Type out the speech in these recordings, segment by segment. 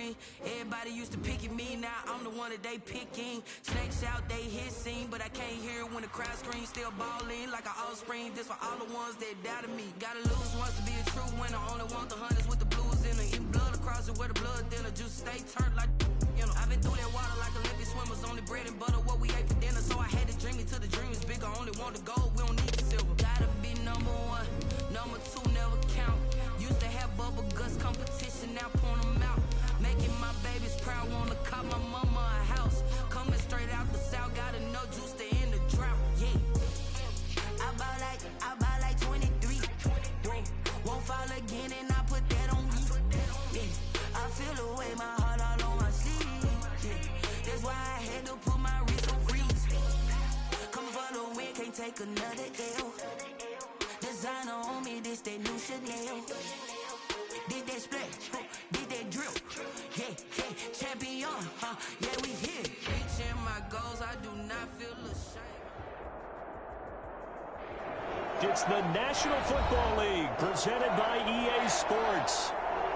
me. Everybody used to pick at me, now I'm the one that they picking. Snakes out, they hissing, but I can't hear when the crowd screams. Still balling like an offspring. This for all the ones that doubted me. Gotta lose once to be a true winner. Only want the hunters with the blues in it. Eat blood across it where the blood thinner. Just stay turned like, you know. I've been through that water like Olympic swimmers. Only bread and butter what we ate for dinner. So I had to dream it till the dream is bigger. Only want the gold, we don't need the silver. Gotta be number one, number two never count. Used to have bubble guts competition, now point them out. Making my babies proud, wanna cop my mama a house. Coming straight out the south, got enough juice to end the drought. Yeah, I buy like 23. Won't fall again, and I put that on me. Yeah, I feel the way, my heart all on my sleeve. Yeah, that's why I had to put my wrist on freeze. Coming for the win, can't take another L. Designer on me, this that new Chanel. Did that split, did that drill. Yeah, champion, yeah, we here. Reaching my goals, I do not feel ashamed. It's the National Football League presented by EA Sports.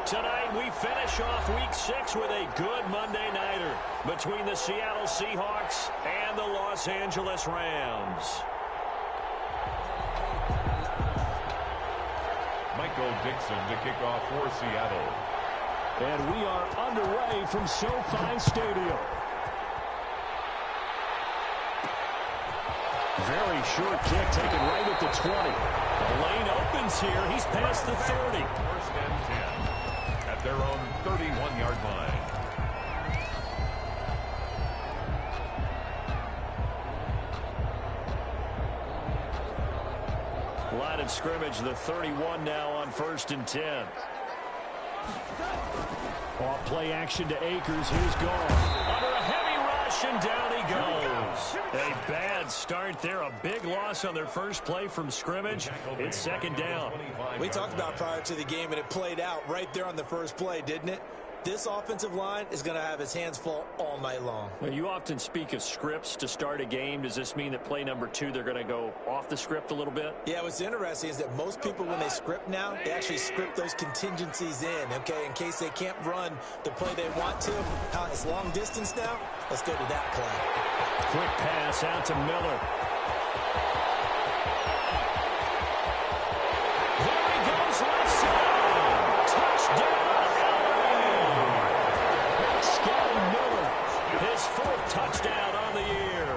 Tonight we finish off Week 6 with a good Monday nighter between the Seattle Seahawks and the Los Angeles Rams. Michael Dixon to kick off for Seattle. And we are underway from SoFi Stadium. Very short kick taken right at the 20. The lane opens here. He's past the 30. First and 10 at their own 31-yard line. Line of scrimmage, the 31 now on 1st and 10. Off play action to Akers. Here's Goff. Under a heavy rush, and down he goes. A bad start there. A big loss on their first play from scrimmage. It's second down. We talked about prior to the game, and it played out right there on the first play, didn't it? This offensive line is going to have his hands full all night long. Well, you often speak of scripts to start a game. Does this mean that play number 2, they're going to go off the script a little bit? Yeah, what's interesting is that most people, when they script now, they actually script those contingencies in, okay, in case they can't run the play they want to. It's long distance now. Let's go to that play. Quick pass out to Miller. There he goes, left side. Touchdown. His 4th touchdown on the year.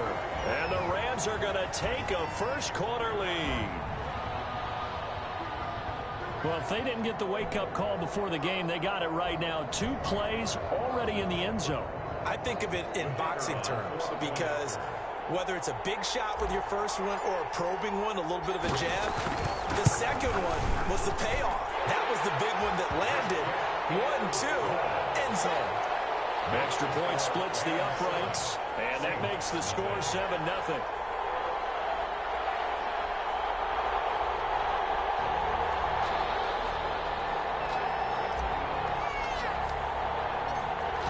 And the Rams are going to take a first-quarter lead. Well, if they didn't get the wake-up call before the game, they got it right now. 2 plays already in the end zone. I think of it in boxing terms because whether it's a big shot with your first one or a probing one, a little bit of a jab, the second one was the payoff. That was the big one that landed. 1-2, end zone. Extra point splits the uprights, and that makes the score 7-0.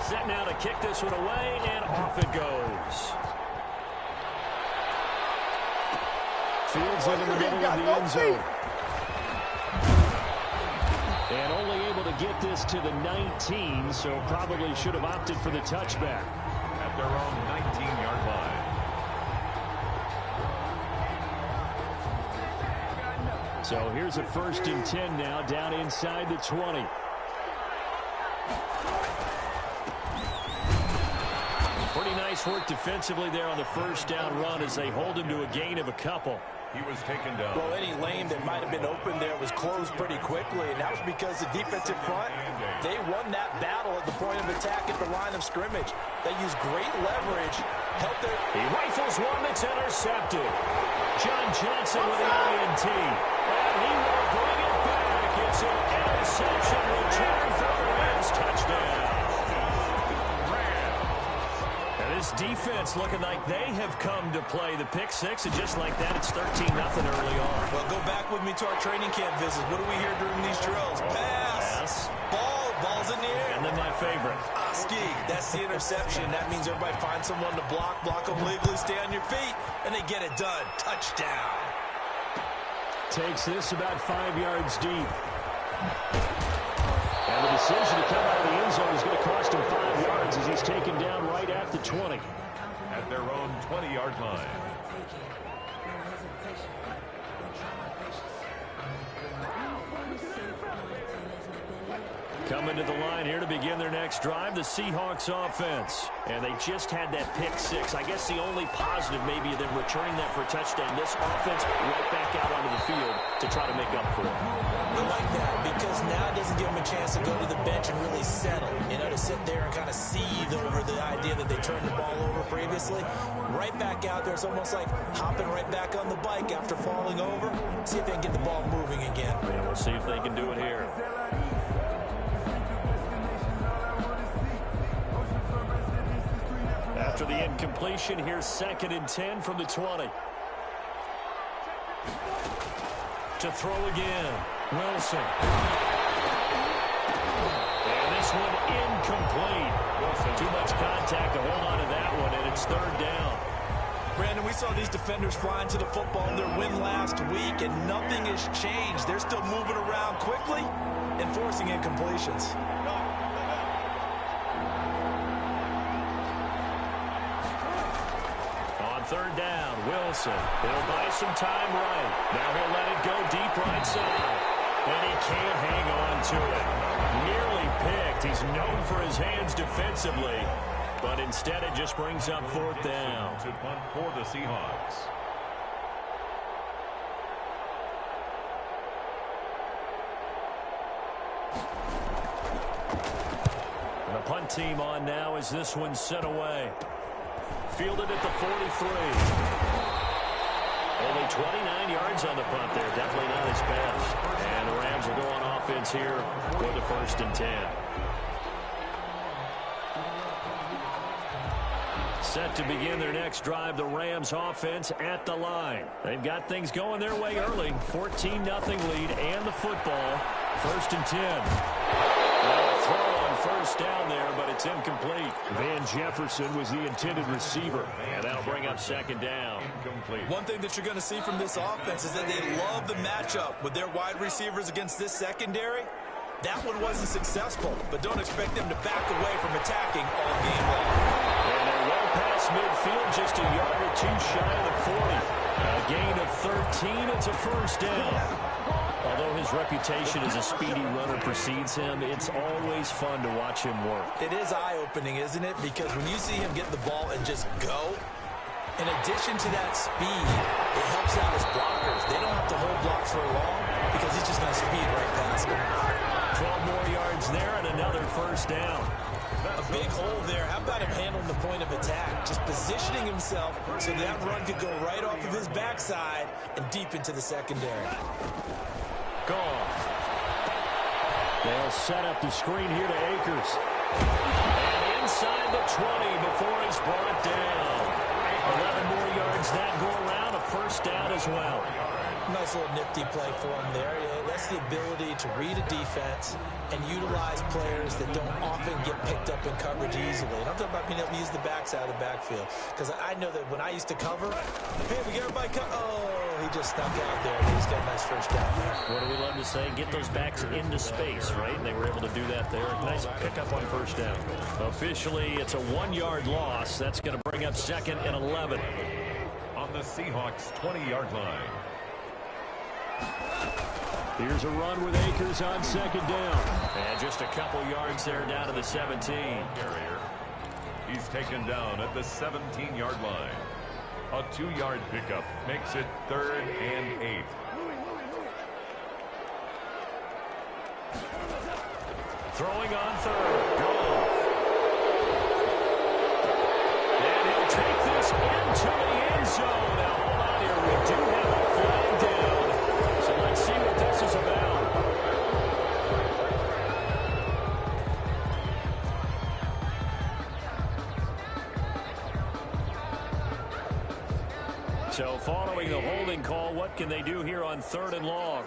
Set now to kick this one away, and off it goes. Fields into the middle of the end zone. And only able to get this to the 19, so probably should have opted for the touchback. At their own 19-yard line. So here's a 1st and 10 now, down inside the 20. Pretty nice work defensively there on the first down run as they hold him to a gain of a couple. He was taken down. Well, any lane that might have been open there was closed pretty quickly, and that was because the defensive front, they won that battle at the point of attack at the line of scrimmage. They used great leverage, helped their... He rifles one that's intercepted. John Johnson with the INT. And he will bring it back. It's an interception return for the Rams touchdown. This defense looking like they have come to play the pick 6, and just like that, it's 13-0 early on. Well, go back with me to our training camp visits. What do we hear during these drills? Pass. Ball's in the air. And then my favorite. Ski. That's the interception. That means everybody finds someone to block them legally, stay on your feet, and they get it done. Touchdown. Takes this about 5 yards deep. And the decision to come out of the end zone is going to cost him 5 yards as he's taken down right at the 20. At their own 20-yard line. Coming to the line here to begin their next drive, the Seahawks offense. And they just had that pick six. I guess the only positive maybe of them returning that for a touchdown. This offense right back out onto the field to try to make up for it. I like that because now it doesn't give them a chance to go to the bench and really settle. You know, to sit there and kind of seethe over the idea that they turned the ball over previously. Right back out there. It's almost like hopping right back on the bike after falling over. See if they can get the ball moving again. Yeah, we'll see if they can do it here. After the incompletion, here's 2nd and 10 from the 20. To throw again, Wilson. And this one incomplete. Too much contact to hold on to that one, and it's 3rd down. Brandon, we saw these defenders flying to the football in their win last week, and nothing has changed. They're still moving around quickly and forcing incompletions. On 3rd down, Wilson. He'll buy some time right. Now he'll let it go deep right side. And he can't hang on to it. Nearly picked. He's known for his hands defensively. But instead it just brings up 4th down. To punt for the Seahawks. And the punt team on now as this one's sent away. Fielded at the 43. Only 29 yards on the punt there. Definitely not his best. And the Rams will go on offense here with the 1st and 10. Set to begin their next drive, the Rams offense at the line. They've got things going their way early. 14-0 lead and the football. 1st and 10. Well, throw on 1st down there, but it's incomplete. Van Jefferson was the intended receiver, and that'll bring up 2nd down. Incomplete. One thing that you're going to see from this offense is that they love the matchup with their wide receivers against this secondary. That one wasn't successful, but don't expect them to back away from attacking all game long. And they're well past midfield, just a yard or two shy of the 40. A gain of 13, it's a 1st down. Although his reputation as a speedy runner precedes him, it's always fun to watch him work. It is eye-opening, isn't it? Because when you see him get the ball and just go, in addition to that speed, it helps out his blockers. They don't have to hold blocks for long because he's just going to speed right past them. 12 more yards there and another 1st down. A big hole there. How about him handling the point of attack? Just positioning himself so that run could go right off of his backside and deep into the secondary. Gone. They'll set up the screen here to Akers. And inside the 20 before he's brought down. 11 more yards that go around. A 1st down as well. Nice little nifty play for him there. That's the ability to read a defense and utilize players that don't often get picked up in coverage easily. And I'm talking about being able to use the backside of the backfield. Because I know that when I used to cover, hey, we get everybody oh, he just snuck out there. He's got a nice 1st down there. What do we love to say? Get those backs into space, right? And they were able to do that there. Nice pickup on 1st down. Officially, it's a 1-yard loss. That's going to bring up 2nd and 11. On the Seahawks 20-yard line. Here's a run with Akers on 2nd down. And just a couple yards there down to the 17. Carrier. He's taken down at the 17-yard line. A 2-yard pickup makes it 3rd and 8. Throwing on 3rd. Goal. And he'll take this into the end zone. Now, hold on here. We do have a flag down. So let's see what this is about. So following the holding call, what can they do here on 3rd and long?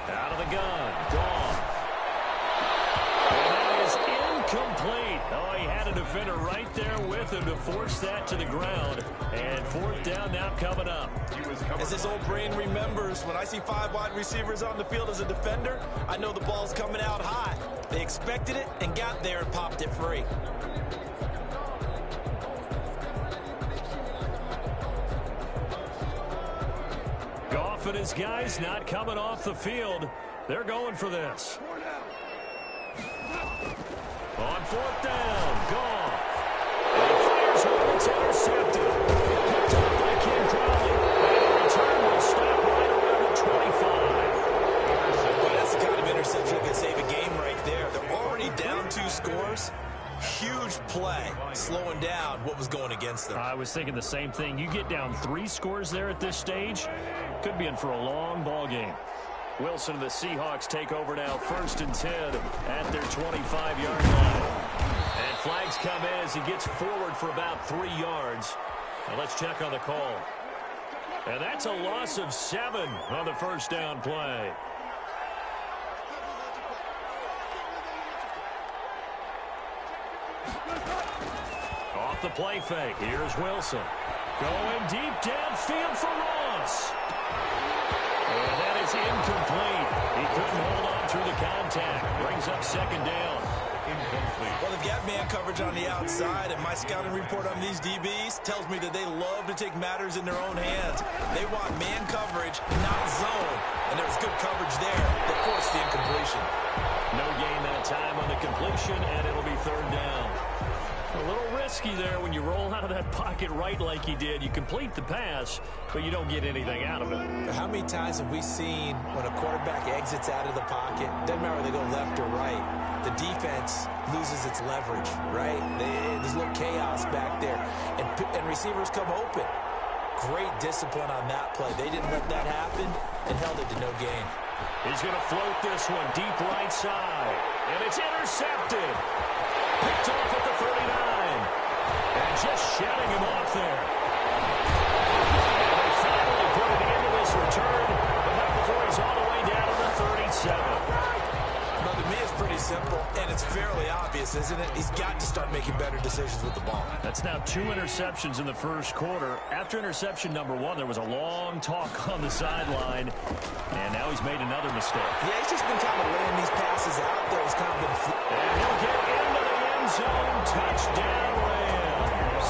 Out of the gun. Goff. And that is incomplete. Oh, he had a defender right there with him to force that to the ground. And fourth down now coming up. As this old brain remembers, when I see 5 wide receivers on the field as a defender, I know the ball's coming out high. They expected it and got there and popped it free. Goff and his guys not coming off the field. They're going for this. On fourth down, Goff. And he fires one. It's intercepted. Picked up by Ken Crowley. And the return will stop right around the 25. But that's the kind of interception that can save a game right there. They're already down 2 scores. Huge play, slowing down what was going against them. I was thinking the same thing. You get down 3 scores there at this stage, could be in for a long ball game. Wilson and the Seahawks take over now, 1st and 10 at their 25-yard line. And flags come in as he gets forward for about 3 yards. Now let's check on the call. And that's a loss of 7 on the first down play. Off the play fake. Here's Wilson. Going deep downfield for Ross. And that is incomplete. He couldn't hold on through the contact. Brings up 2nd down. Incomplete. Well, they've got man coverage on the outside, and my scouting report on these DBs tells me that they love to take matters in their own hands. They want man coverage, not zone. And there was good coverage there that forced the incompletion. No gain that time on the completion, and it'll be 3rd down. A little risky there when you roll out of that pocket right like he did. You complete the pass, but you don't get anything out of it. How many times have we seen when a quarterback exits out of the pocket, doesn't matter whether they go left or right, the defense loses its leverage, right? There's a little chaos back there, and receivers come open. Great discipline on that play. They didn't let that happen and held it to no gain. He's going to float this one deep right side, and it's intercepted. Picked off at the 39. And just shutting him off there. And they finally put it into this return, but not before he's all the way down to the 37. Now, to me, it's pretty simple, and it's fairly obvious, isn't it? He's got to start making better decisions with the ball. That's now 2 interceptions in the first quarter. After interception number 1, there was a long talk on the sideline, and now he's made another mistake. Yeah, he's just been kind of laying these passes out there. He's kind of been... And he'll get into the end zone. Touchdown, Rams.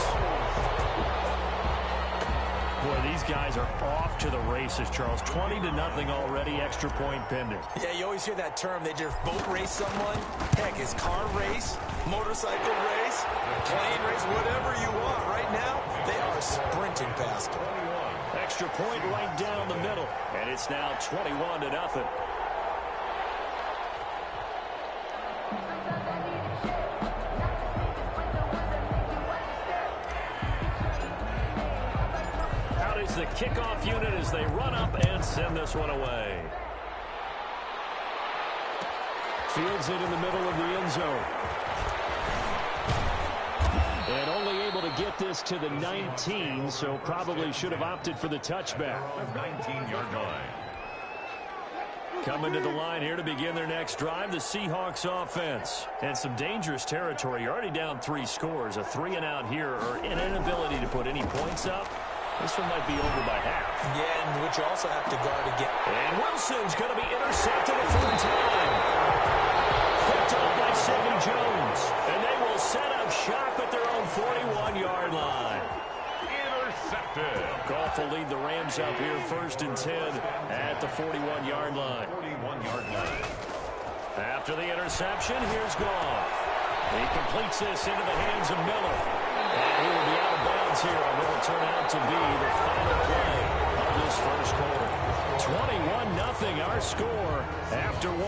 Boy, these guys are off to the races, Charles. 20-0 already, extra point pending. Yeah, you always hear that term. They just boat race someone. Heck, it's car race, motorcycle race, plane race, whatever you want. Right now, they are sprinting past him. Extra point right down the middle, and it's now 21-0. The kickoff unit as they run up and send this one away. Fields it in the middle of the end zone. And only able to get this to the 19, so probably should have opted for the touchback. 19-yard line. Coming to the line here to begin their next drive, the Seahawks offense. And some dangerous territory. You're already down 3 scores. A 3-and-out here, or an inability to put any points up. This one might be over by half. Yeah, and which you also have to guard again. And Wilson's going to be intercepted a 3rd time. Picked off by Sidney Jones. And they will set up shop at their own 41-yard line. Intercepted. Goff will lead the Rams up here 1st and 10 at the 41-yard line. 41-yard line. After the interception, here's Goff. He completes this into the hands of Miller. And he will be out of bounds here on what will turn out to be the final play of this first quarter. 21-0 our score after 1.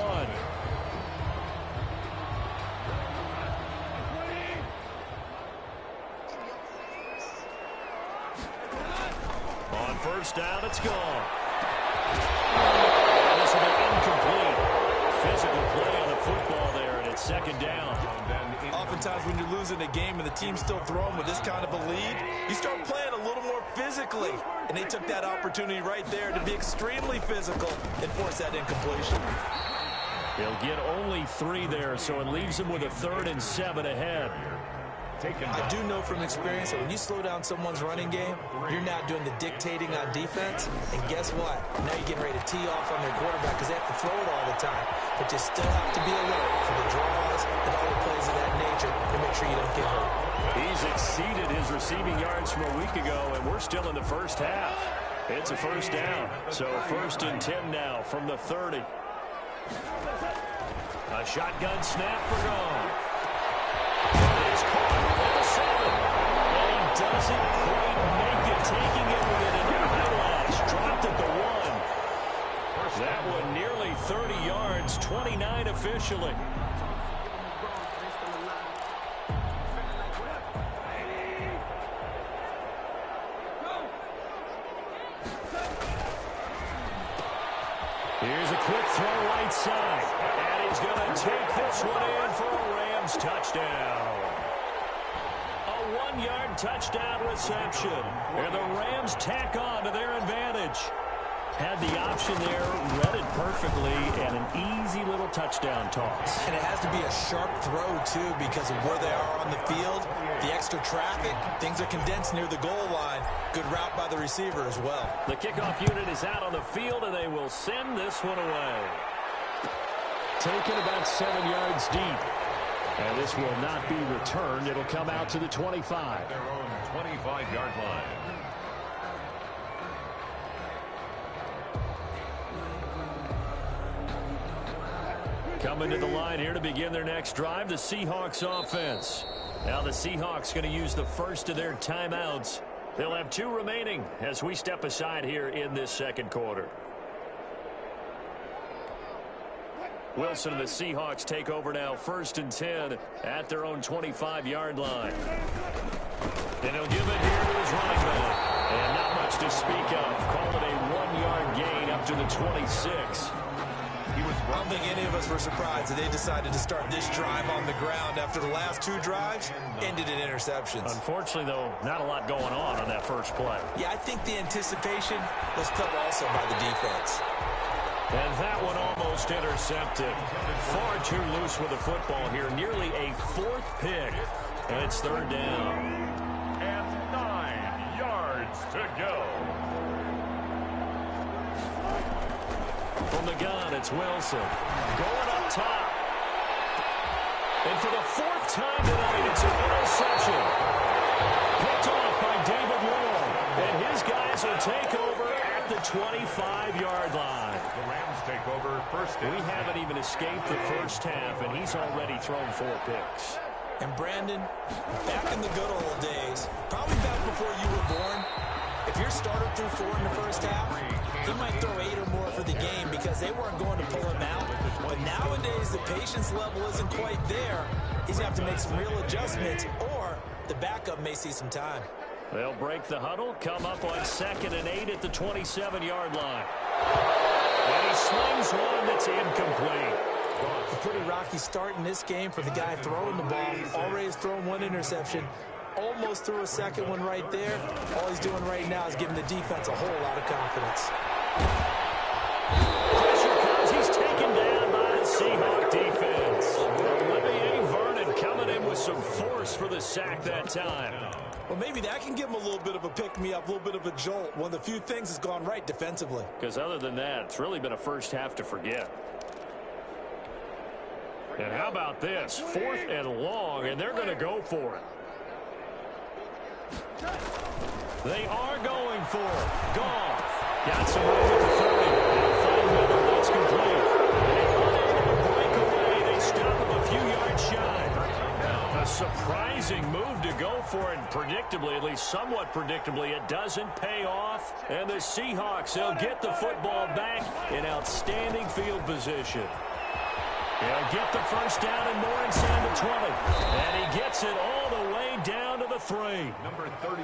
On 1st down, it's gone. And this will be incomplete. Physical play on the football there, and it's 2nd down. Oftentimes when you're losing a game and the team's still throwing with this kind of a lead, you start playing a little more physically. And they took that opportunity right there to be extremely physical and force that incompletion. He'll get only 3 there, so it leaves him with a 3rd and 7 ahead. I do know from experience that when you slow down someone's running game, you're now doing the dictating on defense. And guess what? Now you're getting ready to tee off on their quarterback because they have to throw it all the time. But you still have to be alert for the draws and all the plays of that nature to make sure you don't get hurt. He's exceeded his receiving yards from a week ago, and we're still in the first half. It's a first down. So 1st and 10 now from the 30. A shotgun snap for Gone. It's caught at the 7. And he doesn't quite make it, taking it with an eyelash. Dropped at the 1. That one nearly 30 yards, 29 officially. Here's a quick throw right side. And he's going to take this one in for a Rams touchdown. A 1-yard touchdown reception. And the Rams tack on to their advantage. Had the option there, read it perfectly, and an easy little touchdown toss. And it has to be a sharp throw, too, because of where they are on the field, the extra traffic, things are condensed near the goal line. Good route by the receiver as well. The kickoff unit is out on the field, and they will send this one away. Taken about 7 yards deep. And this will not be returned. It'll come out to the 25. Their own 25-yard line. Coming to the line here to begin their next drive, the Seahawks offense. Now the Seahawks going to use the first of their timeouts. They'll have 2 remaining as we step aside here in this second quarter. Wilson and the Seahawks take over now, 1st and 10 at their own 25-yard line. And he'll give it here to his running back. And not much to speak of. Call it a 1-yard gain up to the 26. I don't think any of us were surprised that they decided to start this drive on the ground after the last 2 drives ended in interceptions. Unfortunately, though, not a lot going on that first play. Yeah, I think the anticipation was felt also by the defense. And that one almost intercepted. Far too loose with the football here. Nearly a 4th pick. And it's 3rd down. And 9 yards to go. From the gun, it's Wilson. Going up top. And for the 4th time tonight, it's an interception. Picked off by David Long. And his guys will take over at the 25-yard line. The Rams take over first. We haven't even escaped the first half, and he's already thrown 4 picks. And Brandon, back in the good old days, probably back before you were born, if your starter threw 4 in the first half, he might throw 8 or more for the game because they weren't going to pull him out. But nowadays, the patience level isn't quite there. He's going to have to make some real adjustments, or the backup may see some time. They'll break the huddle, come up on 2nd and 8 at the 27-yard line. And he slings one that's incomplete. A pretty rocky start in this game for the guy throwing the ball. Already has thrown 1 interception. Almost threw a 2nd one right there. All he's doing right now is giving the defense a whole lot of confidence. Pressure comes. He's taken down by the Seahawk defense. Olivier Vernon coming in with some force for the sack that time. Well, maybe that can give him a little bit of a pick-me-up, a little bit of a jolt. One of the few things that's gone right defensively. Because other than that, it's really been a first half to forget. And how about this? 4th and long, and they're going to go for it. They are going for it. Goff got some room at the 30. They'll find Miller. That's complete. And unable to break away. They stop him a few yards shy. A surprising move to go for it. Predictably, at least somewhat predictably, it doesn't pay off. And the Seahawks, they'll get the football back in outstanding field position. He'll get the first down and more inside the 20. And he gets it all the way down to the 3.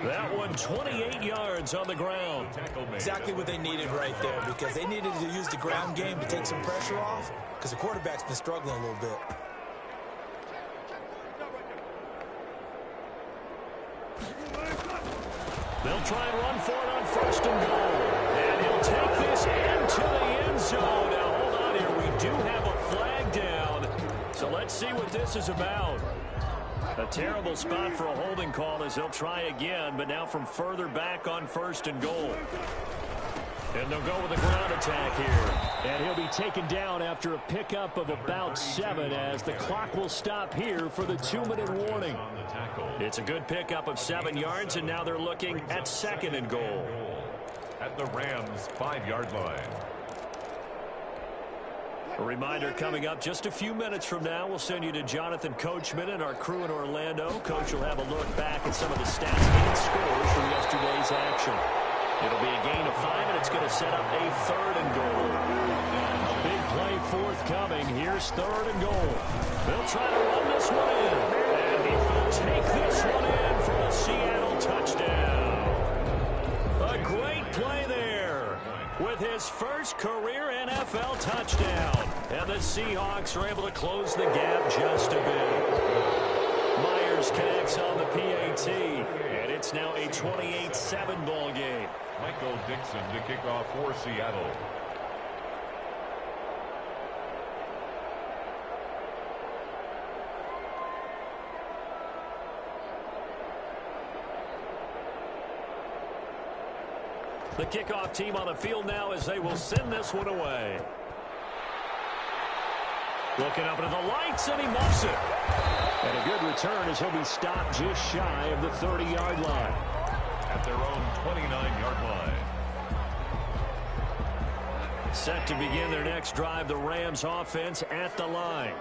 That one 28 yards on the ground. Exactly what they needed right there, because they needed to use the ground game to take some pressure off, because the quarterback's been struggling a little bit. They'll try and run for it on 1st and goal. And he'll take this into the end zone. Now, hold on here. We do have a flag this is about. A terrible spot for a holding call as they'll try again, but now from further back on 1st and goal. And they'll go with a ground attack here. And he'll be taken down after a pickup of about 7 as the clock will stop here for the 2-minute warning. It's a good pickup of 7 yards, and now they're looking at 2nd and goal. At the Rams' 5-yard line. A reminder coming up just a few minutes from now. We'll send you to Jonathan Coachman and our crew in Orlando. Coach will have a look back at some of the stats and scores from yesterday's action. It'll be a gain of 5, and it's going to set up a 3rd and goal. A big play forthcoming. Here's 3rd and goal. They'll try to run this one in. And he will take this one in for a Seattle touchdown. A great play there with his first career NFL touchdown. And the Seahawks are able to close the gap just a bit. Myers connects on the PAT. And it's now a 28-7 ball game. Michael Dixon to kick off for Seattle. The kickoff team on the field now as they will send this one away. Looking up into the lights, and he muffs it. And a good return as he'll be stopped just shy of the 30-yard line. At their own 29-yard line. Set to begin their next drive, the Rams offense at the line.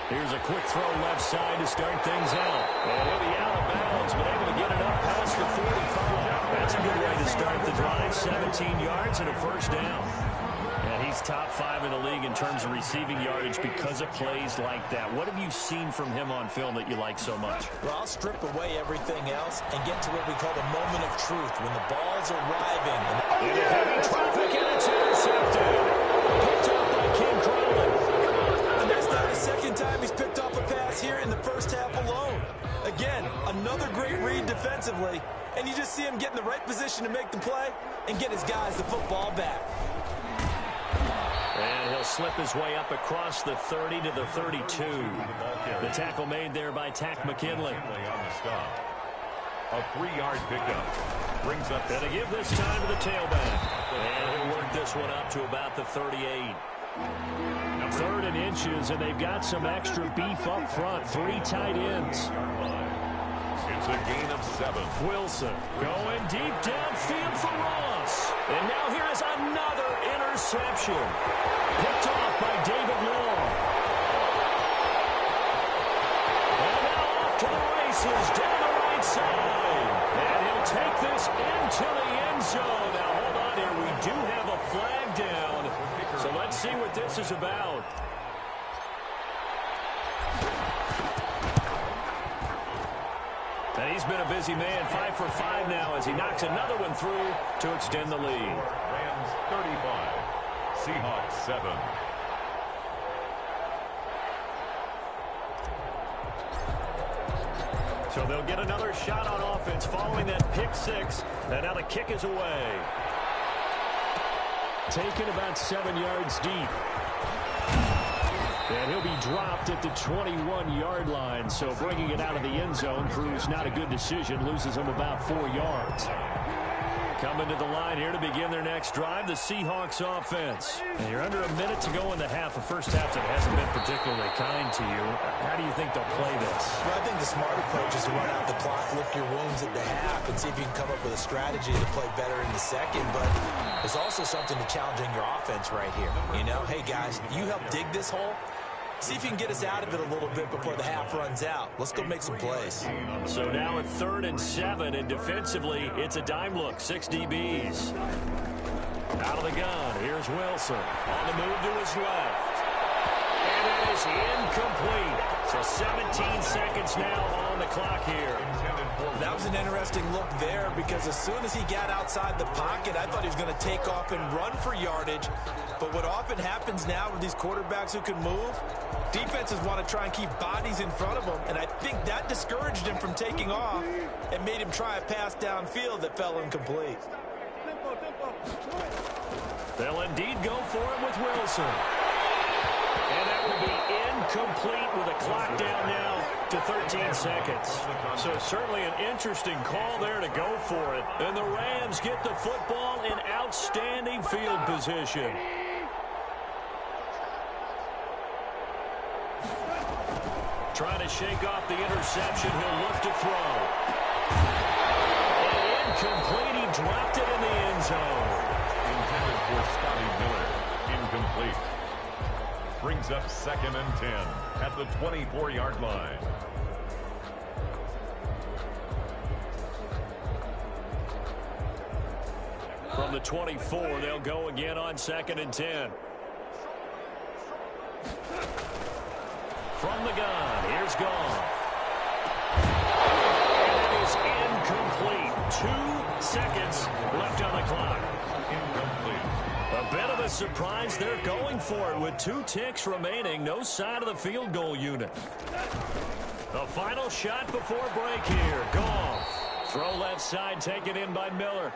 Here's a quick throw left side to start things out. And he'll be out of bounds, but able to get it up past the 45. That's a good way to start the drive. 17 yards and a 1st down. And he's top 5 in the league in terms of receiving yardage because of plays like that. What have you seen from him on film that you like so much? Well, I'll strip away everything else and get to what we call the moment of truth, when the ball's arriving. Into heavy traffic, and it's intercepted. Picked up by King Crowley. And that's not the second time he's picked off a pass here in the first half alone. Again, another great read defensively, and you just see him get in the right position to make the play and get his guys the football back. And he'll slip his way up across the 30 to the 32. The tackle made there by Tack McKinley. On the stop. A 3-yard pickup. Brings up. And to give this time to the tailback. And he'll work this one up to about the 38. 3rd and inches, and they've got some extra beef up front. 3 tight ends. It's a gain of 7. Wilson going deep downfield for Ross. And now here is another interception. Picked off by David Long. And now off to the races down the right side. And he'll take this into the end zone. Now hold on here. We do have a flag down. So let's see what this is about. And he's been a busy man, 5 for 5 now as he knocks another one through to extend the lead. Rams 35, Seahawks 7. So they'll get another shot on offense following that pick 6. And now the kick is away. Taken about 7 yards deep. And he'll be dropped at the 21-yard line. So bringing it out of the end zone proves not a good decision. Loses him about 4 yards. Coming to the line here to begin their next drive, the Seahawks offense. And you're under a minute to go in the half. A first half that hasn't been particularly kind to you. How do you think they'll play this? Well, I think the smart approach is to run out the clock, lick your wounds at the half, and see if you can come up with a strategy to play better in the second. But there's also something to challenging your offense right here. You know, hey, guys, you help dig this hole. See if you can get us out of it a little bit before the half runs out. Let's go make some plays. So now at 3rd and 7, and defensively, it's a dime look. 6 DBs. Out of the gun, here's Wilson. On the move to his left. And it is incomplete. So 17 seconds now on the clock here. That was an interesting look there because as soon as he got outside the pocket, I thought he was going to take off and run for yardage. But what often happens now with these quarterbacks who can move, defenses want to try and keep bodies in front of them, and I think that discouraged him from taking off and made him try a pass downfield that fell incomplete. They'll indeed go for him with Wilson. to be incomplete with a clock down now to 13 seconds. So certainly an interesting call there to go for it. And the Rams get the football in outstanding field position. Trying to shake off the interception. He'll look to throw. And incomplete. He dropped it in the end zone. Intended for Scotty Miller. Incomplete. Brings up 2nd and 10 at the 24-yard line. From the 24, they'll go again on 2nd and 10. From the gun, here's Goff. And it is incomplete. 2 seconds left on the clock. Incomplete. A bit of a surprise. They're going for it with 2 ticks remaining. No sign of the field goal unit. The final shot before break here. Goff. Throw left side taken in by Miller.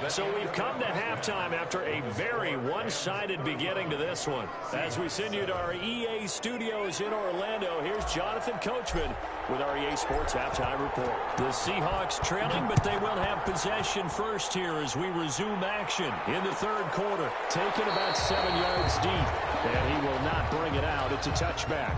So we've come to halftime after a very one-sided beginning to this one. As we send you to our EA studios in Orlando, here's Jonathan Coachman with our EA Sports Halftime Report. The Seahawks trailing, but they will have possession first here as we resume action in the 3rd quarter. Taken about 7 yards deep, and he will not bring it out. It's a touchback.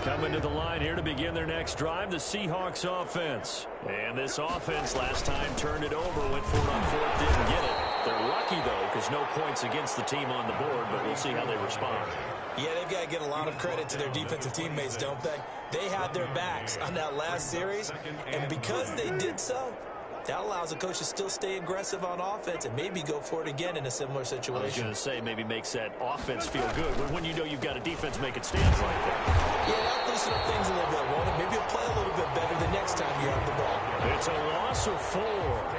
Coming to the line here to begin their next drive, the Seahawks offense. And this offense last time turned it over, went for it on 4th, didn't get it. They're lucky, though, because no points against the team on the board, but we'll see how they respond. Yeah, they've got to get a lot of credit to their defensive teammates, don't they? They had their backs on that last series, and because they did so, that allows the coach to still stay aggressive on offense and maybe go for it again in a similar situation. I was going to say maybe makes that offense feel good when you know you've got a defense making stands like that. Yeah, that'll loosen up things a little bit, won't it? Maybe you'll play a little bit better the next time you have the ball. It's a loss of 4.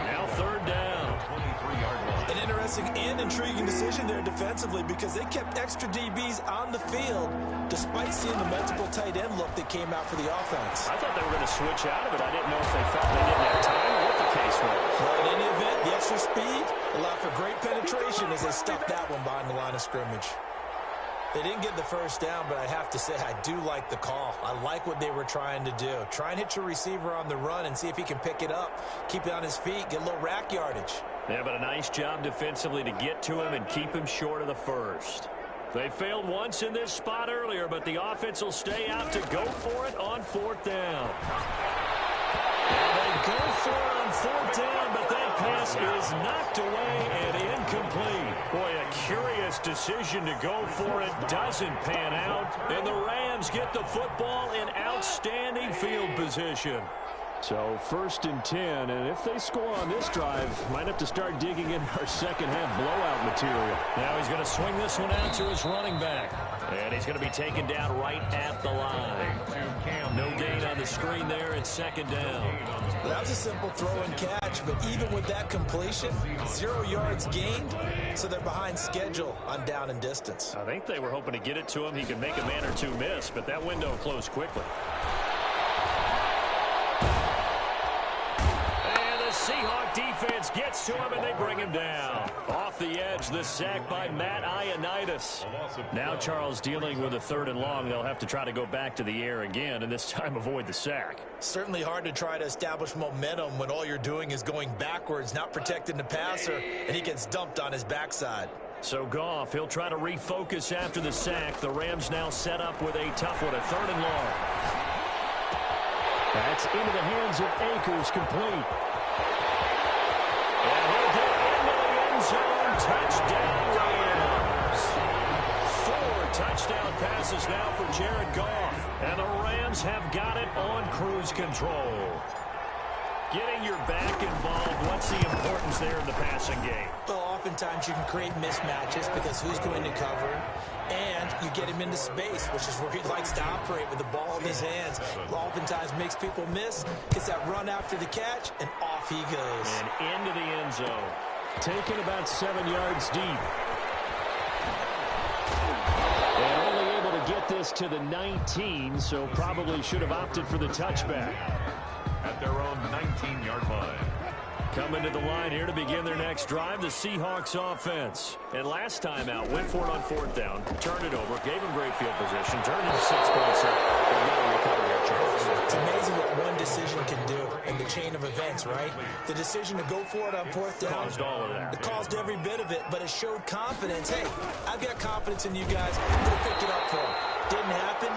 Now 3rd down. 23-yard line. An interesting and intriguing decision there defensively because they kept extra DBs on the field despite seeing the multiple tight end look that came out for the offense. I thought they were going to switch out of it. I didn't know if they felt they didn't have time or what the case was. But in any event, the extra speed allowed for great penetration as they stuffed that one behind the line of scrimmage. They didn't get the first down, but I have to say I do like the call. I like what they were trying to do. Try and hit your receiver on the run and see if he can pick it up, keep it on his feet, get a little rack yardage. Yeah, but a nice job defensively to get to him and keep him short of the first. They failed once in this spot earlier, but the offense will stay out to go for it on 4th down. And they go for it on 4th down, but that pass is knocked away and incomplete. Boy, a curious decision to go for it doesn't pan out, and the Rams get the football in outstanding field position. So 1st and 10, and if they score on this drive, might have to start digging in our second-half blowout material. Now he's going to swing this one out to his running back. And he's going to be taken down right at the line. No gain on the screen there. It's 2nd down. Well, that was a simple throw and catch, but even with that completion, 0 yards gained, so they're behind schedule on down and distance. I think they were hoping to get it to him. He could make a man or two miss, but that window closed quickly. Seahawk defense gets to him, and they bring him down. Off the edge, the sack by Matt Ioannidis. Now Charles dealing with a 3rd and long. They'll have to try to go back to the air again, and this time avoid the sack. Certainly hard to try to establish momentum when all you're doing is going backwards, not protecting the passer, and he gets dumped on his backside. So Goff, he'll try to refocus after the sack. The Rams now set up with a tough one, a 3rd and long. That's into the hands of Akers, complete. And he'll get into the end zone. Touchdown, Rams. 4 touchdown passes now for Jared Goff. And the Rams have got it on cruise control. Getting your back involved, what's the importance there in the passing game? Well, oftentimes you can create mismatches because who's going to cover, and you get him into space, which is where he likes to operate with the ball in his hands. Oftentimes makes people miss, gets that run after the catch, and off he goes. And into the end zone. Taken about 7 yards deep. this to the 19, so probably should have opted for the touchback. At their own 19-yard line. Coming to the line here to begin their next drive, the Seahawks offense. And last time out, went for it on fourth down, turned it over, gave them great field position, turned into 6 points. They're going to recover their chance. It's amazing what one decision can do in the chain of events, right? The decision to go for it on fourth down. Caused all of that. It caused every bit of it, but it showed confidence. Hey, I've got confidence in you guys. I'm going to pick it up for them. Didn't happen.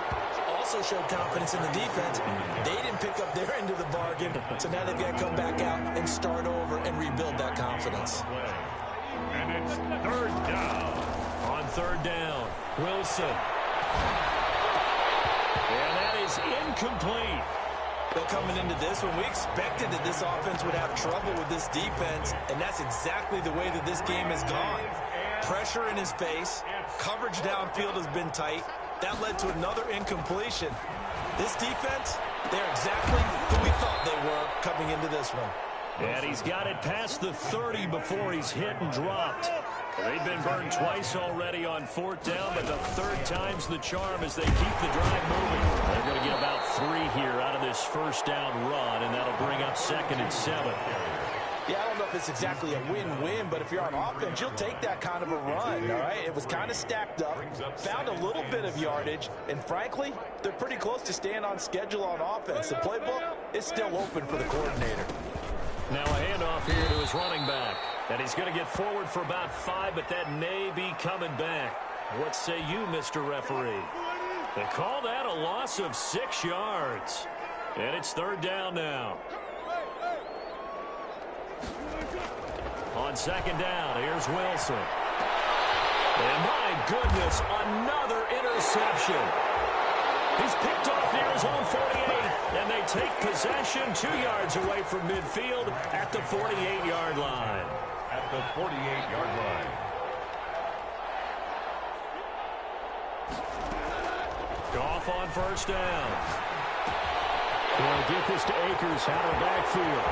Also showed confidence in the defense. They didn't pick up their end of the bargain, so now they've got to come back out and start over and rebuild that confidence. And it's third down. On third down, Wilson. And that is incomplete. Well, coming into this one, we expected that this offense would have trouble with this defense, and that's exactly the way that this game has gone. Pressure in his face. Coverage downfield has been tight. That led to another incompletion. This defense, they're exactly who we thought they were coming into this one. And he's got it past the 30 before he's hit and dropped. They've been burned twice already on fourth down, but the third time's the charm as they keep the drive moving. They're going to get about 3 here out of this first down run, and that'll bring up 2nd and 7. Yeah, I don't know if it's exactly a win-win, but if you're on offense, you'll take that kind of a run, all right? It was kind of stacked up, found a little bit of yardage, and frankly, they're pretty close to staying on schedule on offense. The playbook is still open for the coordinator. Now a handoff here to his running back. And he's going to get forward for about 5, but that may be coming back. What say you, Mr. Referee? They call that a loss of 6 yards. And it's third down now. On second down, here's Wilson. And my goodness, another interception. He's picked off near his own 48, and they take possession 2 yards away from midfield at the 48-yard line. At the 48-yard line. Goff on first down. They'll get this to Akers out of the backfield.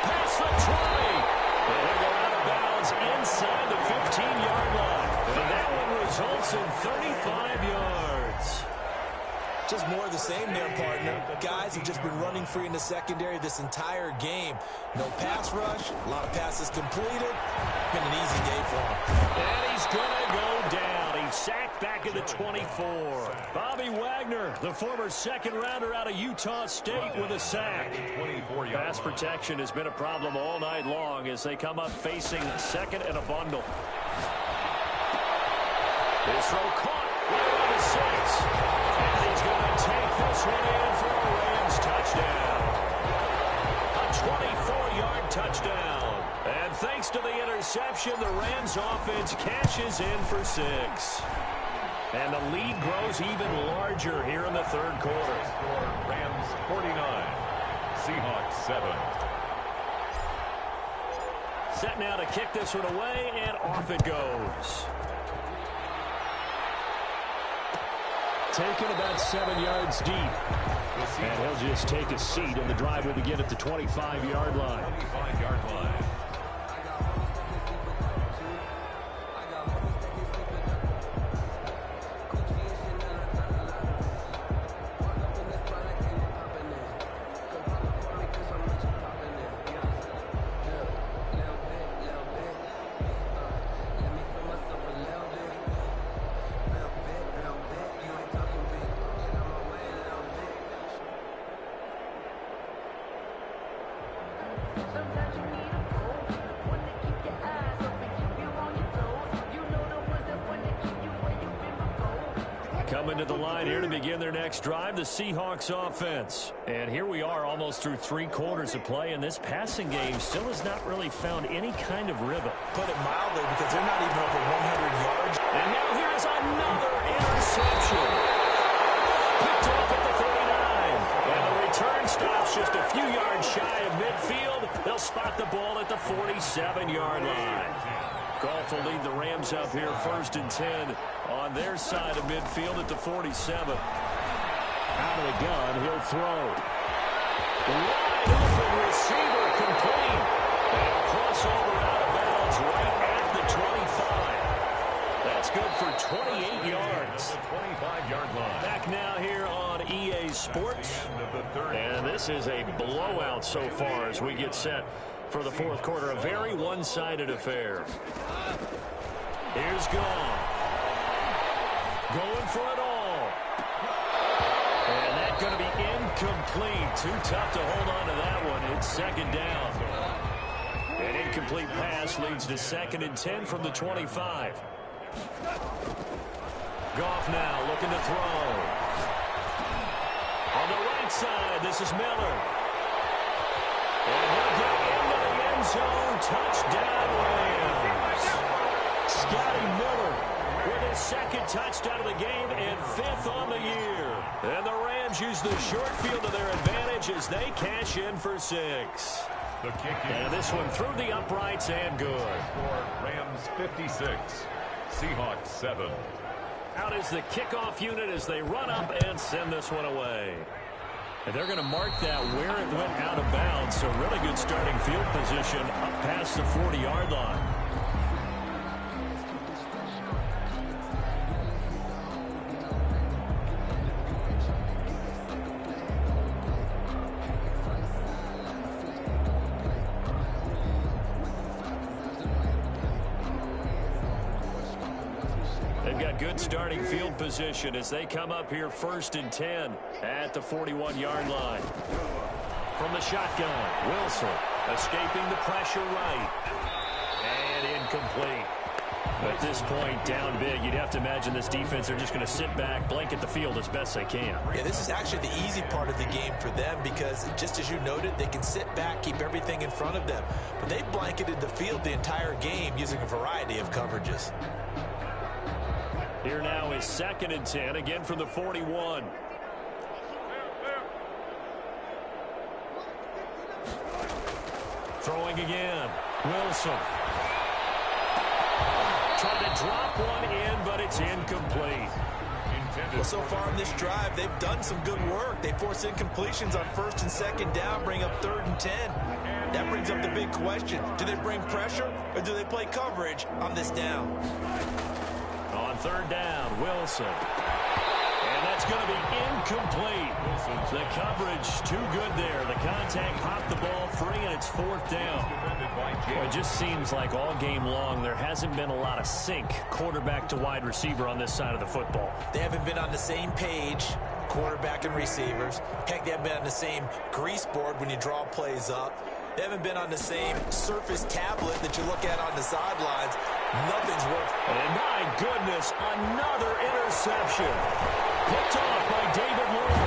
Past the 20. And they go out of bounds inside the 15-yard line. And that one results in 35 yards. Just more of the same there, partner. Guys have just been running free in the secondary this entire game. No pass rush, a lot of passes completed. Been an easy day for him. And he's going to go down. He's sacked back at the 24. Bobby Wagner, the former second-rounder out of Utah State, with a sack. Pass protection has been a problem all night long as they come up facing second and a bundle. This throw caught right on the 6. And he's going to take this one in for a Rams touchdown. A 24-yard touchdown. And thanks to the interception, the Rams offense cashes in for 6. And the lead grows even larger here in the third quarter. Rams 49, Seahawks 7. Set now to kick this one away, and off it goes. Taken about 7 yards deep. And he'll just take a seat, and the drive will begin at the 25-yard line. 25-yard line. Coming to the line here to begin their next drive, the Seahawks offense. And here we are almost through 3 quarters of play, and this passing game still has not really found any kind of rhythm. Put it mildly, because they're not even over 100 yards. And now here's another interception. Picked off at the 39. And the return stops just a few yards shy of midfield. They'll spot the ball at the 47-yard line. Goff will lead the Rams up here 1st and 10 on their side of midfield at the 47. Out of the gun, he'll throw. Wide open receiver complete. And a crossover out of bounds right at the 25. That's good for for 28 yards. 25-yard line. Back now here on EA Sports. And this is a blowout so far as we get set for the fourth quarter. A very one-sided affair. Here's Goff. Going for it all. And that's going to be incomplete. Too tough to hold on to that one. It's second down. An incomplete pass leads to 2nd and 10 from the 25. Goff now looking to throw. On the right side, this is Miller. And he'll get into the end zone. Touchdown, Rams. Scotty Miller with his 2nd touchdown of the game and 5th on the year. And the Rams use the short field to their advantage as they cash in for 6. The kick in. And this one through the uprights and good. For Rams 56, Seahawks 7. Out is the kickoff unit as they run up and send this one away. And they're going to mark that where it went out of bounds. So really good starting field position up past the 40-yard line. Good starting field position as they come up here 1st and 10 at the 41-yard line. From the shotgun, Wilson escaping the pressure right. And incomplete. At this point, down big, you'd have to imagine this defense are just going to sit back, blanket the field as best they can. Yeah, this is actually the easy part of the game for them because, just as you noted, they can sit back, keep everything in front of them. But they've blanketed the field the entire game using a variety of coverages. Here now is 2nd and 10, again from the 41. Throwing again. Wilson. Trying to drop one in, but it's incomplete. Well, so far in this drive, they've done some good work. They force incompletions on 1st and 2nd down, bring up 3rd and 10. That brings up the big question. Do they bring pressure, or do they play coverage on this down? On 3rd down, Wilson. And that's going to be incomplete. The coverage too good there. The contact popped the ball free, and it's 4th down. Well, it just seems like all game long there hasn't been a lot of sync quarterback to wide receiver on this side of the football. They haven't been on the same page, quarterback and receivers. Heck, they haven't been on the same grease board when you draw plays up. They haven't been on the same surface tablet that you look at on the sidelines. Nothing's worked. And my goodness, another interception. Picked off by David Lloyd.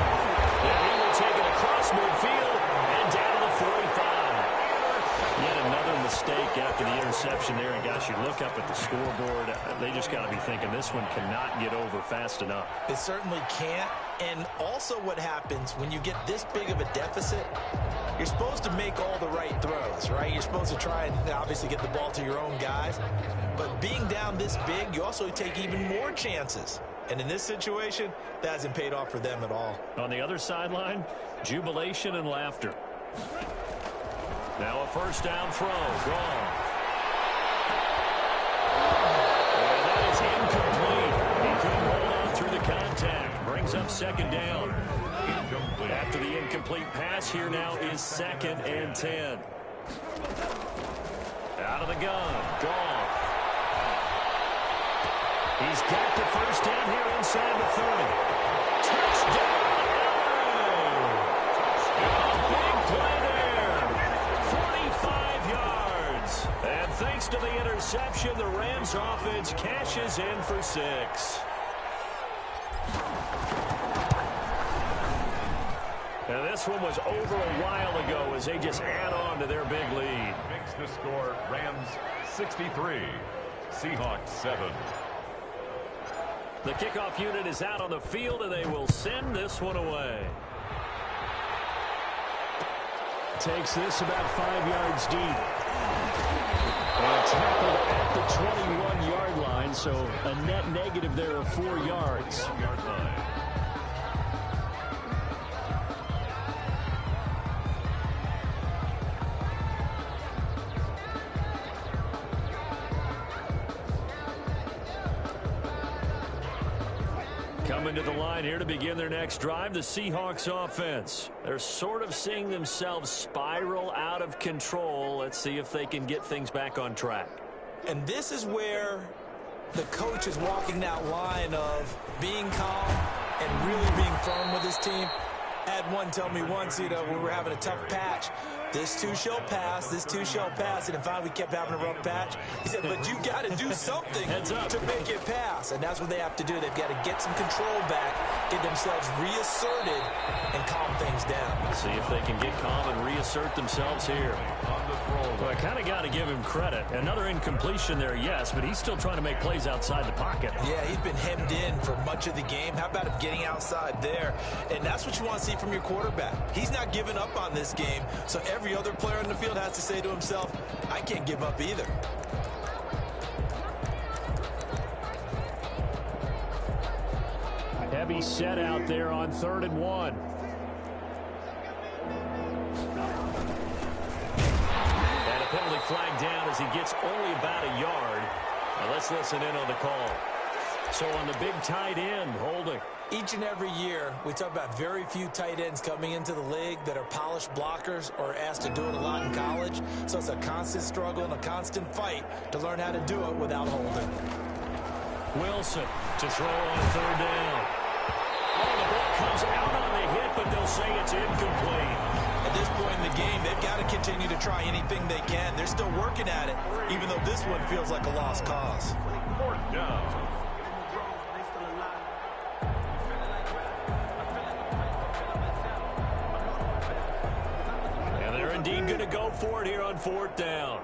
And he will take it across midfield and down to the 45. Yet another mistake after the interception there. And gosh, you look up at the scoreboard, they just got to be thinking this one cannot get over fast enough. It certainly can't. And also what happens when you get this big of a deficit, you're supposed to make all the right throws, right? You're supposed to try and obviously get the ball to your own guys. But being down this big, you also take even more chances. And in this situation, that hasn't paid off for them at all. On the other sideline, jubilation and laughter. Now a 1st down throw. Gone. And that is incomplete. He couldn't hold on through the contact. Brings up 2nd down. After the incomplete pass, here now is 2nd and 10. Out of the gun. Goff. He's got the 1st down here inside the 30. Touchdown! Big play there. 45 yards. And thanks to the interception, the Rams offense cashes in for 6. And this one was over a while ago as they just add on to their big lead. Makes the score Rams 63, Seahawks 7. The kickoff unit is out on the field, and they will send this one away. Takes this about 5 yards deep. And tackled at the 21-yard line, so a net negative there of 4 yards. 1-yard line. Coming to the line here to begin their next drive, the Seahawks offense. They're sort of seeing themselves spiral out of control. Let's see if they can get things back on track. And this is where the coach is walking that line of being calm and really being firm with his team. I had one tell me once, when we were having a tough patch, this too shall pass, this too shall pass. And finally, we kept having a rough patch. He said, but you got to do something to make it pass. And that's what they have to do. They've got to get some control back, get themselves reasserted, and calm things down. See if they can get calm and reassert themselves here. Well, I kind of got to give him credit. Another incompletion there, yes, but he's still trying to make plays outside the pocket. Yeah, he's been hemmed in for much of the game. How about him getting outside there? And that's what you want to see from your quarterback. He's not giving up on this game, so every other player in the field has to say to himself, I can't give up either. Heavy set out there on 3rd and 1. And a penalty flag down as he gets only about a yard. Now let's listen in on the call. So on the big tight end, holding. Each and every year, we talk about very few tight ends coming into the league that are polished blockers or asked to do it a lot in college. So it's a constant struggle and a constant fight to learn how to do it without holding. Wilson to throw on 3rd down. Oh, the ball comes out on the hit, but they'll say it's incomplete. At this point in the game, they've got to continue to try anything they can. They're still working at it, even though this one feels like a lost cause. 4th down. Indeed going to go for it here on 4th down.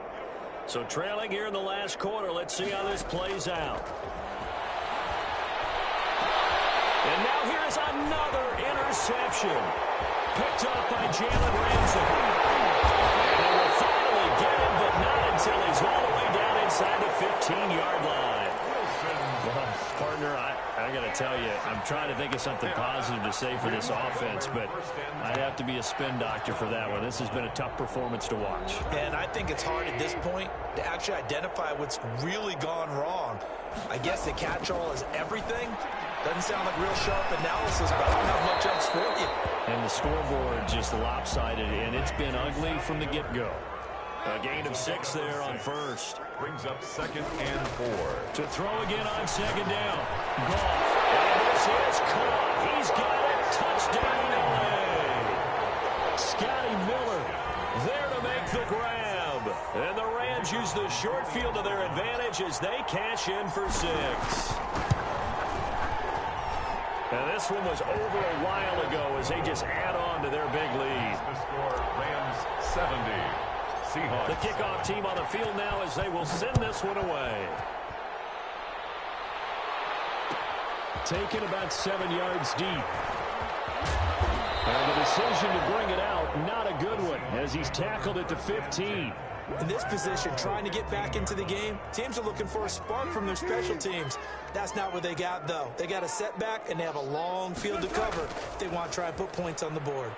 So trailing here in the last quarter. Let's see how this plays out. And now here is another interception. Picked up by Jalen Ramsey. And they will finally get him, but not until he's all the way down inside the 15-yard line. Well, partner, I got to tell you, I'm trying to think of something positive to say for this offense, but I'd have to be a spin doctor for that one. This has been a tough performance to watch. And I think it's hard at this point to actually identify what's really gone wrong. I guess the catch-all is everything. Doesn't sound like real sharp analysis, but I don't have much else for you. And the scoreboard just lopsided, and it's been ugly from the get-go. A gain of 6 there on 1st. Brings up 2nd and 4. To throw again on 2nd down. Goff. And this is caught. He's got it. Touchdown, LA. Scotty Miller there to make the grab. And the Rams use the short field to their advantage as they cash in for 6. And this one was over a while ago as they just add on to their big lead. The score, Rams 70. Seahawks. The kickoff team on the field now as they will send this one away. Taken about 7 yards deep. And the decision to bring it out, not a good one, as he's tackled at the 15. In this position, trying to get back into the game, teams are looking for a spark from their special teams. That's not what they got, though. They got a setback, and they have a long field to cover if they want to try and put points on the board.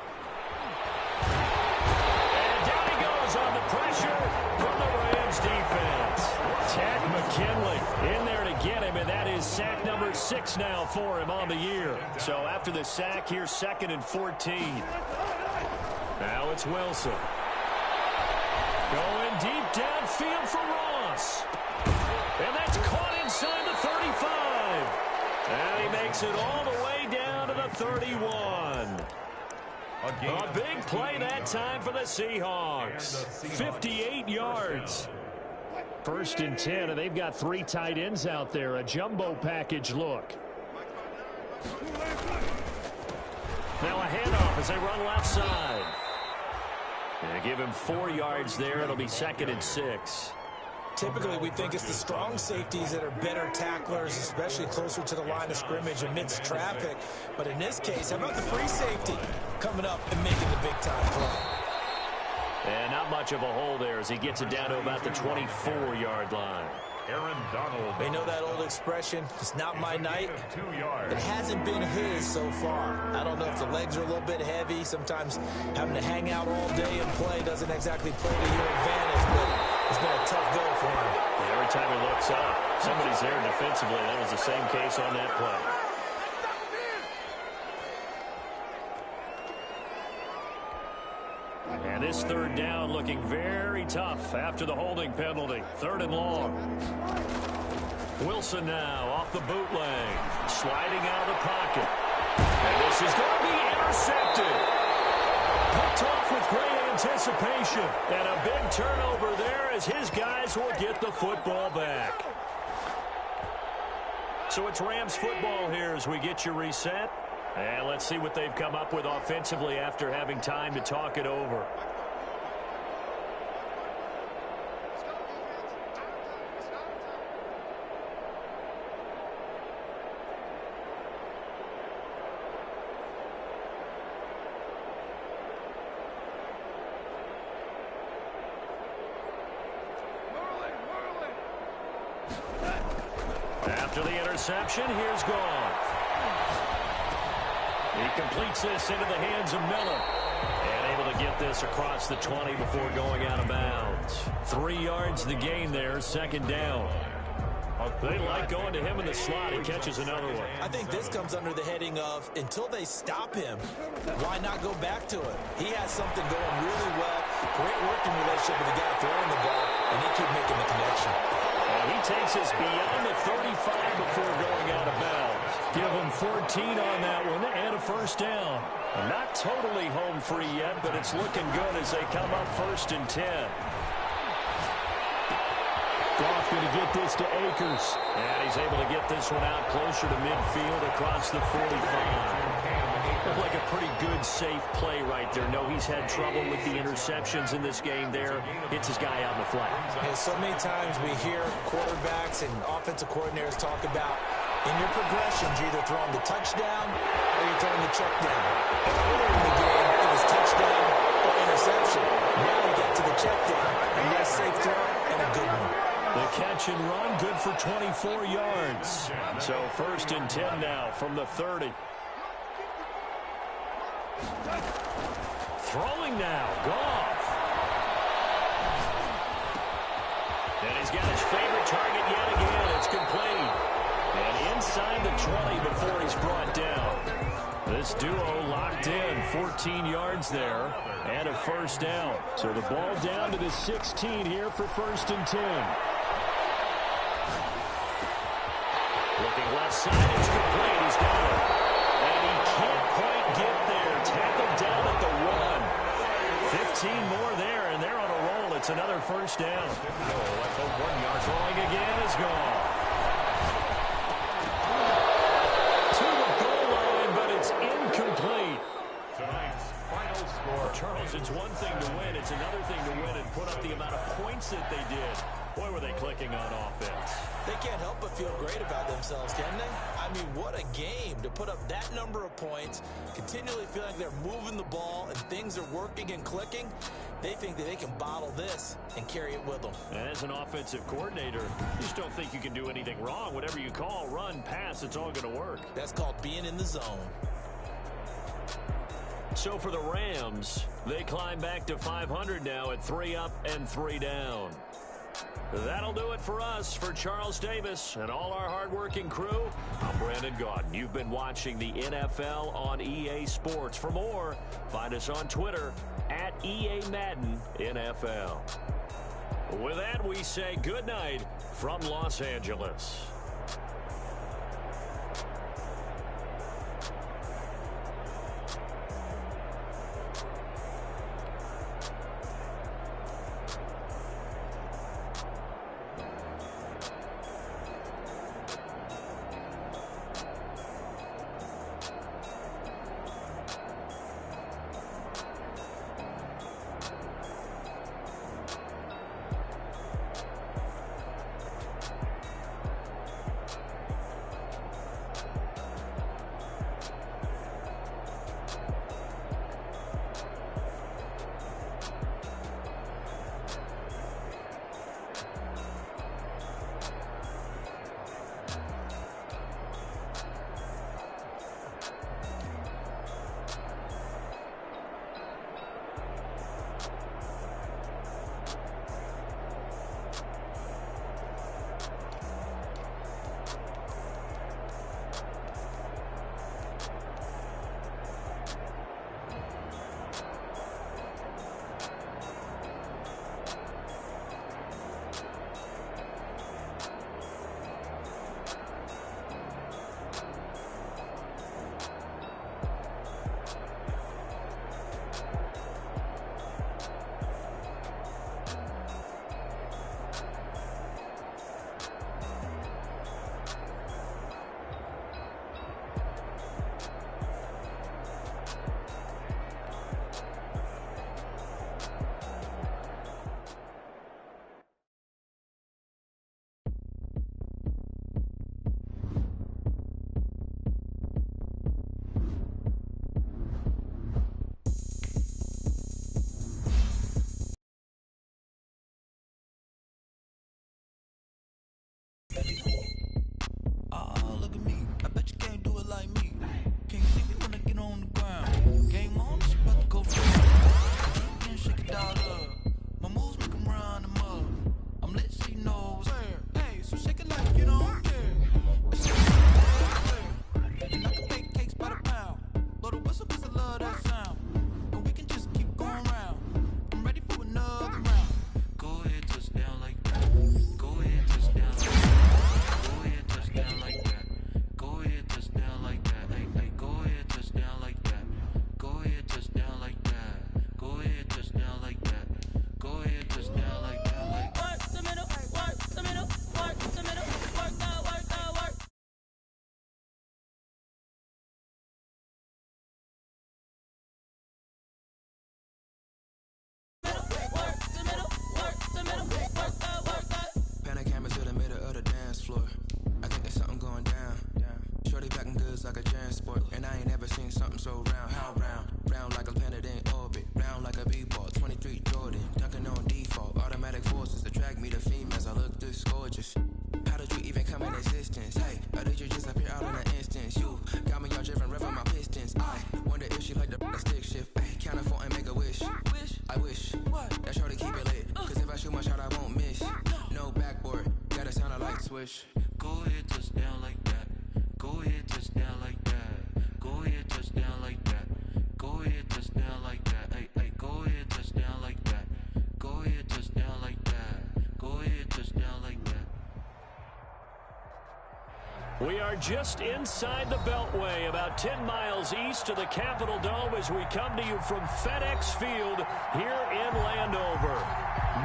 And down he goes on the pressure from the Rams defense. Ted McKinley in there to get him, and that is sack number 6 now for him on the year. So after the sack, here's 2nd and 14. Now it's Wilson. Going deep downfield for Ross. And that's caught inside the 35. And he makes it all the way down to the 31. A big play that time for the Seahawks. 58 yards. 1st and 10, and they've got 3 tight ends out there. A jumbo package look. Now a handoff as they run left side. And give him 4 yards there. It'll be 2nd and 6. Typically, we think it's the strong safeties that are better tacklers, especially closer to the line of scrimmage amidst traffic. But in this case, how about the free safety coming up and making the big-time play? And not much of a hole there as he gets it down to about the 24-yard line. Aaron Donald. They know that old expression, it's not my night. 2 yards. It hasn't been his so far. I don't know if the legs are a little bit heavy. Sometimes having to hang out all day and play doesn't exactly play to your advantage, but it's been a tough go for him. And every time he looks up, somebody's there defensively. That was the same case on that play. And this third down looking very tough after the holding penalty. 3rd and long. Wilson now off the bootleg. Sliding out of the pocket. And this is going to be intercepted. Picked off with great anticipation. And a big turnover there as his guys will get the football back. So it's Rams football here as we get you reset. And let's see what they've come up with offensively after having time to talk it over. After the interception, here's Goff. He completes this into the hands of Miller. And able to get this across the 20 before going out of bounds. 3 yards the gain there, 2nd down. They like going to him in the slot. He catches another one. I think this comes under the heading of, until they stop him, why not go back to it? He has something going really well. Great working relationship with the guy throwing the ball, and he keeps making the connection. And he takes us beyond the 35 before going out of bounds. Give him 14 on that one and a 1st down. Not totally home free yet, but it's looking good as they come up 1st and 10. Goff going to get this to Akers. And he's able to get this one out closer to midfield across the 45. Looked like a pretty good, safe play right there. No, he's had trouble with the interceptions in this game there. Hits his guy out in the flat. And so many times we hear quarterbacks and offensive coordinators talk about, in your progressions, you're either throwing the touchdown or you're throwing the check down. Earlier in the game, it was touchdown or interception. Now we got to the check down. A nice safe throw and a good one. The catch and run, good for 24 yards. So 1st and 10 now from the 30. Throwing now, Goff. And he's got his favorite target yet again. It's complete. And inside the 20 before he's brought down. This duo locked in, 14 yards there, and a 1st down. So the ball down to the 16 here for 1st and 10. Looking left side, it's complete. He's got it. And he can't quite get there. Tackled down at the 1. 15 more there, and they're on a roll. It's another 1st down. At the 1 yard. Throwing again is gone. To the goal line, but it's incomplete. Tonight's final score. Charles, it's one thing to win. It's another thing to win and put up the amount of points that they did. Boy, were they clicking on offense. They can't help but feel great about themselves, can they? I mean, what a game to put up that number of points, continually feel like they're moving the ball and things are working and clicking. They think that they can bottle this and carry it with them. And as an offensive coordinator, you just don't think you can do anything wrong. Whatever you call, run, pass, it's all going to work. That's called being in the zone. So for the Rams, they climb back to 500 now at 3 up and 3 down. That'll do it for us. For Charles Davis and all our hardworking crew, I'm Brandon Gaudin. You've been watching the NFL on EA Sports. For more, find us on Twitter at EA Madden NFL. With that, we say good night from Los Angeles. swish. Go ahead, touchdown like that. Go ahead, touchdown like that. Go ahead, touchdown like that. Go ahead, touchdown like that. Hey, hey, go ahead, touchdown like that. Go ahead, touchdown like that. Go ahead, touchdown like that. We are just inside the Beltway, about 10 miles east of the Capitol Dome as we come to you from FedEx Field here in Landover.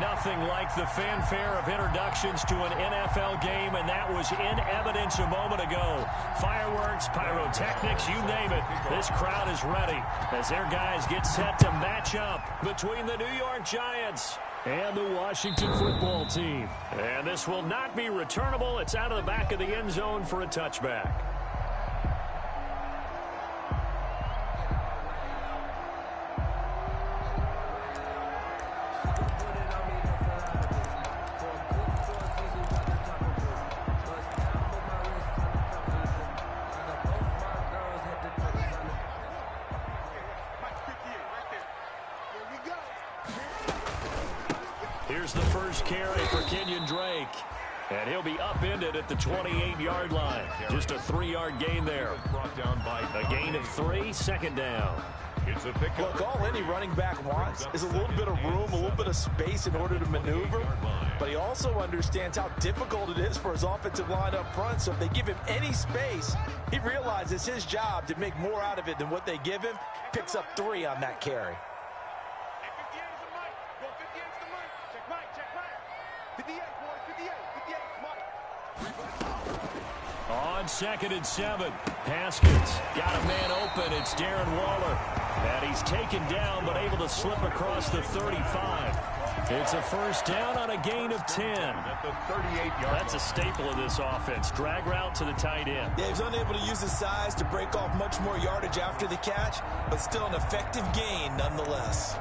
Nothing like the fanfare of introductions to an NFL game, and that was in evidence a moment ago. Fireworks, pyrotechnics, you name it. This crowd is ready as their guys get set to match up between the New York Giants and the Washington football team. And this will not be returnable. It's out of the back of the end zone for a touchback. Here's the first carry for Kenyon Drake. And he'll be upended at the 28-yard line. Just a 3-yard gain there. A gain of 3, second down. Look, all any running back wants is a little bit of room, a little bit of space in order to maneuver. But he also understands how difficult it is for his offensive line up front. So if they give him any space, he realizes his job to make more out of it than what they give him. Picks up 3 on that carry. On 2nd and 7, Haskins got a man open. It's Darren Waller. And he's taken down but able to slip across the 35. It's a first down on a gain of 10. That's a staple of this offense. Drag route to the tight end. Yeah, he's unable to use his size to break off much more yardage after the catch, but still an effective gain nonetheless.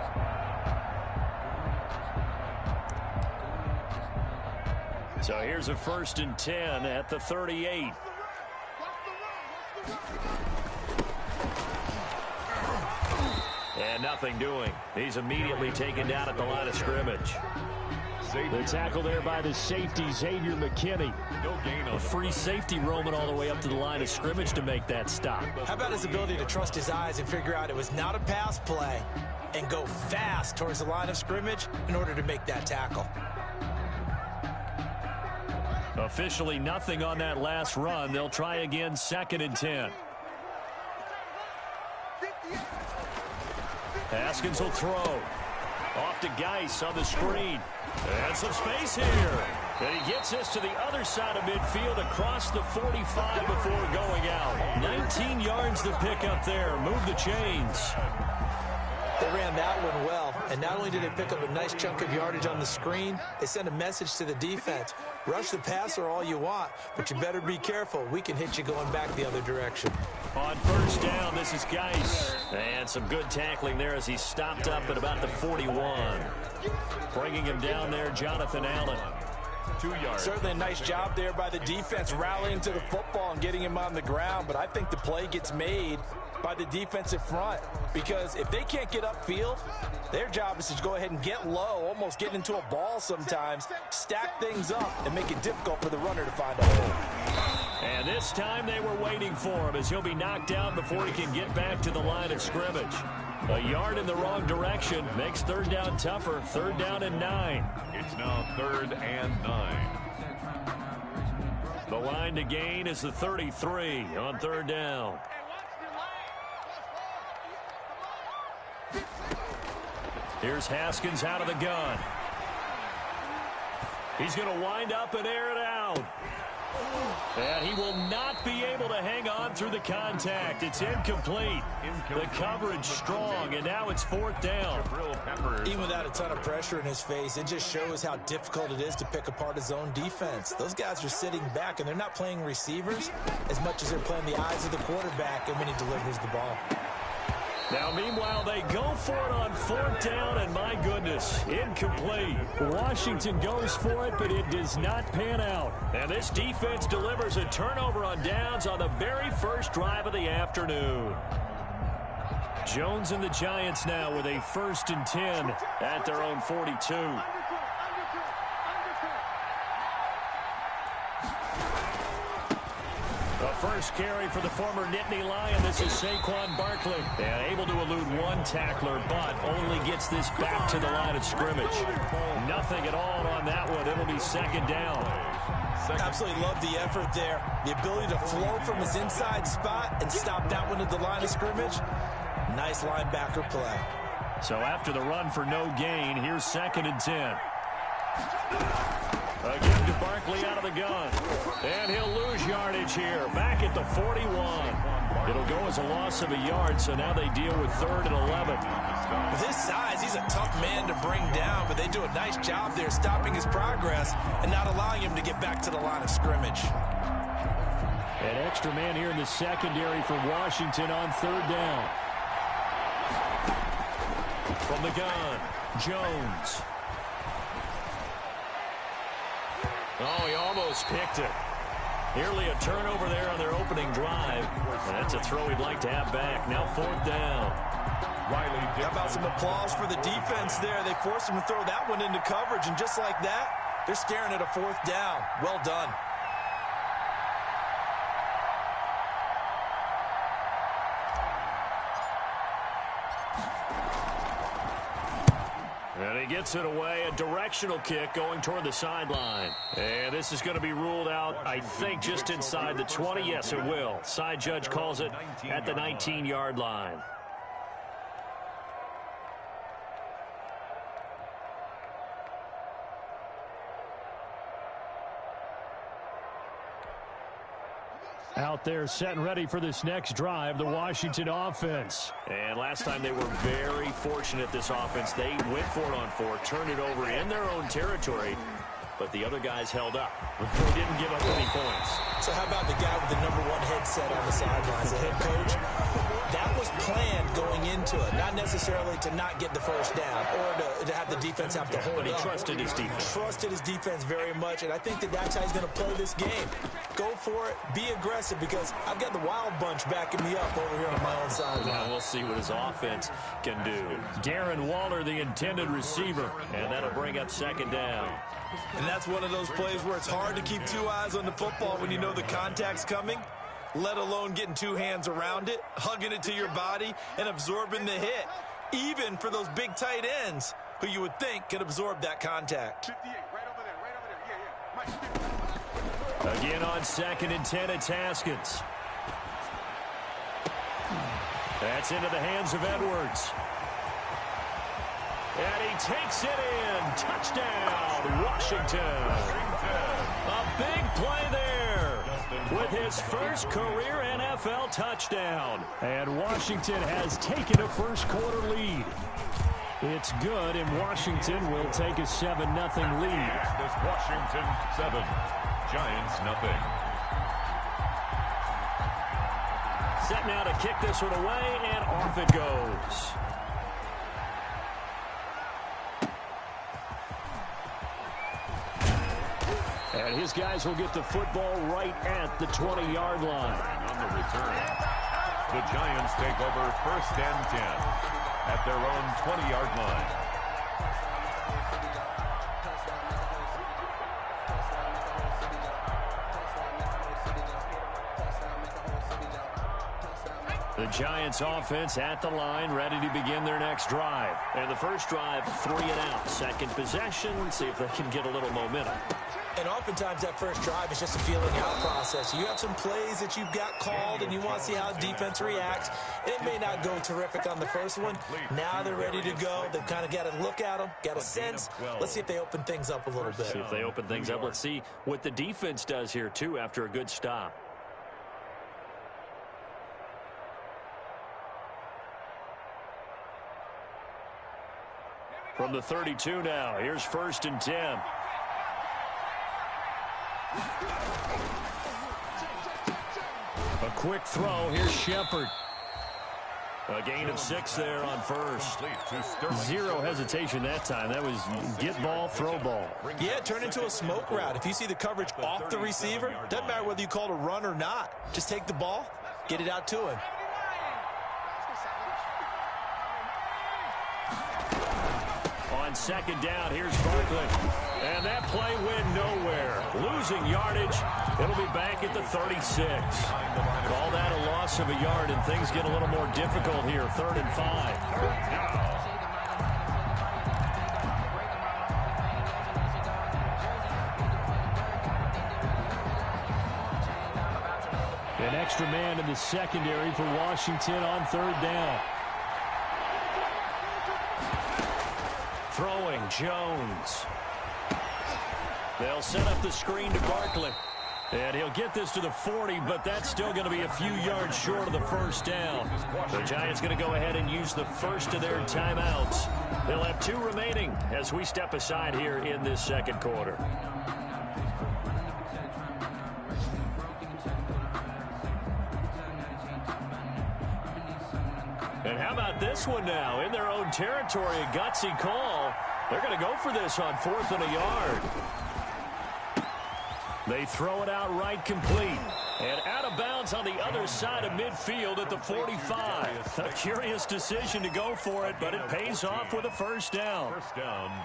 So here's a 1st and 10 at the 38. And nothing doing. He's immediately taken down at the line of scrimmage. The tackle there by the safety, Xavier McKinney. A free safety roaming all the way up to the line of scrimmage to make that stop. How about his ability to trust his eyes and figure out it was not a pass play and go fast towards the line of scrimmage in order to make that tackle? Officially nothing on that last run. They'll try again, 2nd and 10. Haskins will throw. Off to Geis on the screen. And some space here. And he gets this to the other side of midfield across the 45 before going out. 19 yards to pick up there. Move the chains. They ran that one well, and not only did they pick up a nice chunk of yardage on the screen, they sent a message to the defense. Rush the passer all you want, but you better be careful. We can hit you going back the other direction. On 1st down, this is Geis. And some good tackling there as he stopped up at about the 41. Bringing him down there, Jonathan Allen. 2 yards. Certainly a nice job there by the defense rallying to the football and getting him on the ground, but I think the play gets made by the defensive front, because if they can't get upfield, their job is to go ahead and get low, almost get into a ball sometimes, stack things up, and make it difficult for the runner to find a hole. And this time they were waiting for him as he'll be knocked down before he can get back to the line of scrimmage. A yard in the wrong direction makes 3rd down tougher. 3rd down and 9. It's now 3rd and 9. The line to gain is the 33 on 3rd down. Here's Haskins out of the gun. He's going to wind up and air it out. And he will not be able to hang on through the contact. It's incomplete. The coverage strong, and now it's 4th down. Even without a ton of pressure in his face, it just shows how difficult it is to pick apart his own defense. Those guys are sitting back, and they're not playing receivers as much as they're playing the eyes of the quarterback and when he delivers the ball. Now, meanwhile, they go for it on 4th down, and my goodness, incomplete. Washington goes for it, but it does not pan out. And this defense delivers a turnover on downs on the very first drive of the afternoon. Jones and the Giants now with a 1st and 10 at their own 42. first carry for the former Nittany Lion. This is Saquon Barkley. And able to elude one tackler, but only gets this back to the line of scrimmage. Nothing at all on that one. It'll be second down. Absolutely love the effort there. The ability to flow from his inside spot and stop that one at the line of scrimmage. Nice linebacker play. So after the run for no gain, here's 2nd and 10. Again to Barkley out of the gun. And he'll lose yardage here. Back at the 41. It'll go as a loss of a yard, so now they deal with 3rd and 11. With his size, he's a tough man to bring down, but they do a nice job there stopping his progress and not allowing him to get back to the line of scrimmage. An extra man here in the secondary for Washington on 3rd down. From the gun, Jones. Oh, he almost picked it. Nearly a turnover there on their opening drive. And that's a throw he'd like to have back. Now 4th down. How about some applause for the defense there? They forced him to throw that one into coverage, and just like that, they're staring at a 4th down. Well done. And he gets it away, a directional kick going toward the sideline. And this is going to be ruled out, I think, just inside the 20. Yes, it will. Side judge calls it at the 19-yard line. Out there set and ready for this next drive, the Washington offense. And last time they were very fortunate, this offense. They went for it on 4, turned it over in their own territory, but the other guys held up. They didn't give up any points. So how about the guy with the #1 headset on the sidelines, the head coach? That was planned going into it, not necessarily to not get the first down or to have the defense have to hold But he up. trusted his defense. Trusted his defense very much, and I think that's how he's going to play this game. Go for it, be aggressive, because I've got the wild bunch backing me up over here on my own sideline. Now we'll see what his offense can do. Darren Waller, the intended receiver. And that'll bring up 2nd down. And that's one of those plays where it's hard to keep 2 eyes on the football when you know the contact's coming, let alone getting 2 hands around it, hugging it to your body, and absorbing the hit, even for those big tight ends who you would think could absorb that contact. Again on 2nd and 10, it's Haskins. That's into the hands of Edwards. And he takes it in. Touchdown, Washington. A big play there with his first career NFL touchdown. And Washington has taken a first-quarter lead. It's good, and Washington will take a 7-0 lead. This Washington 7, Giants 0. Set now to kick this one away, and off it goes. And his guys will get the football right at the 20-yard line. On the return, the Giants take over 1st and 10 at their own 20-yard line. The Giants offense at the line, ready to begin their next drive. And the first drive, 3 and out. Second possession, see if they can get a little momentum. And oftentimes that first drive is just a feeling out process. You have some plays that you've got called and you want to see how the defense reacts. It may not go terrific on the first one. Now they're ready to go. They've kind of got to look at them, got a sense. Let's see if they open things up a little bit. See if they open things up. Let's see what the defense does here, too, after a good stop. From the 32 now, here's 1st and 10. A quick throw. Here's Shepard. A gain of 6 there on first. Zero hesitation that time. That was get ball, throw ball. Yeah, turn into a smoke route. If you see the coverage off the receiver, doesn't matter whether you call it a run or not. Just take the ball, get it out to him. On on second down. Here's Barkley. And that play went nowhere. Losing yardage. It'll be back at the 36. Call that a loss of a yard, and things get a little more difficult here. 3rd and 5. An extra man in the secondary for Washington on 3rd down. Throwing, Jones. They'll set up the screen to Barkley. And he'll get this to the 40, but that's still going to be a few yards short of the first down. The Giants going to go ahead and use the first of their timeouts. They'll have 2 remaining as we step aside here in this second quarter. And how about this one now? In their own territory, a gutsy call. They're going to go for this on 4th and a yard. They throw it out right complete. And out of bounds on the other side of midfield at the 45. A curious decision to go for it, but it pays off with a first down.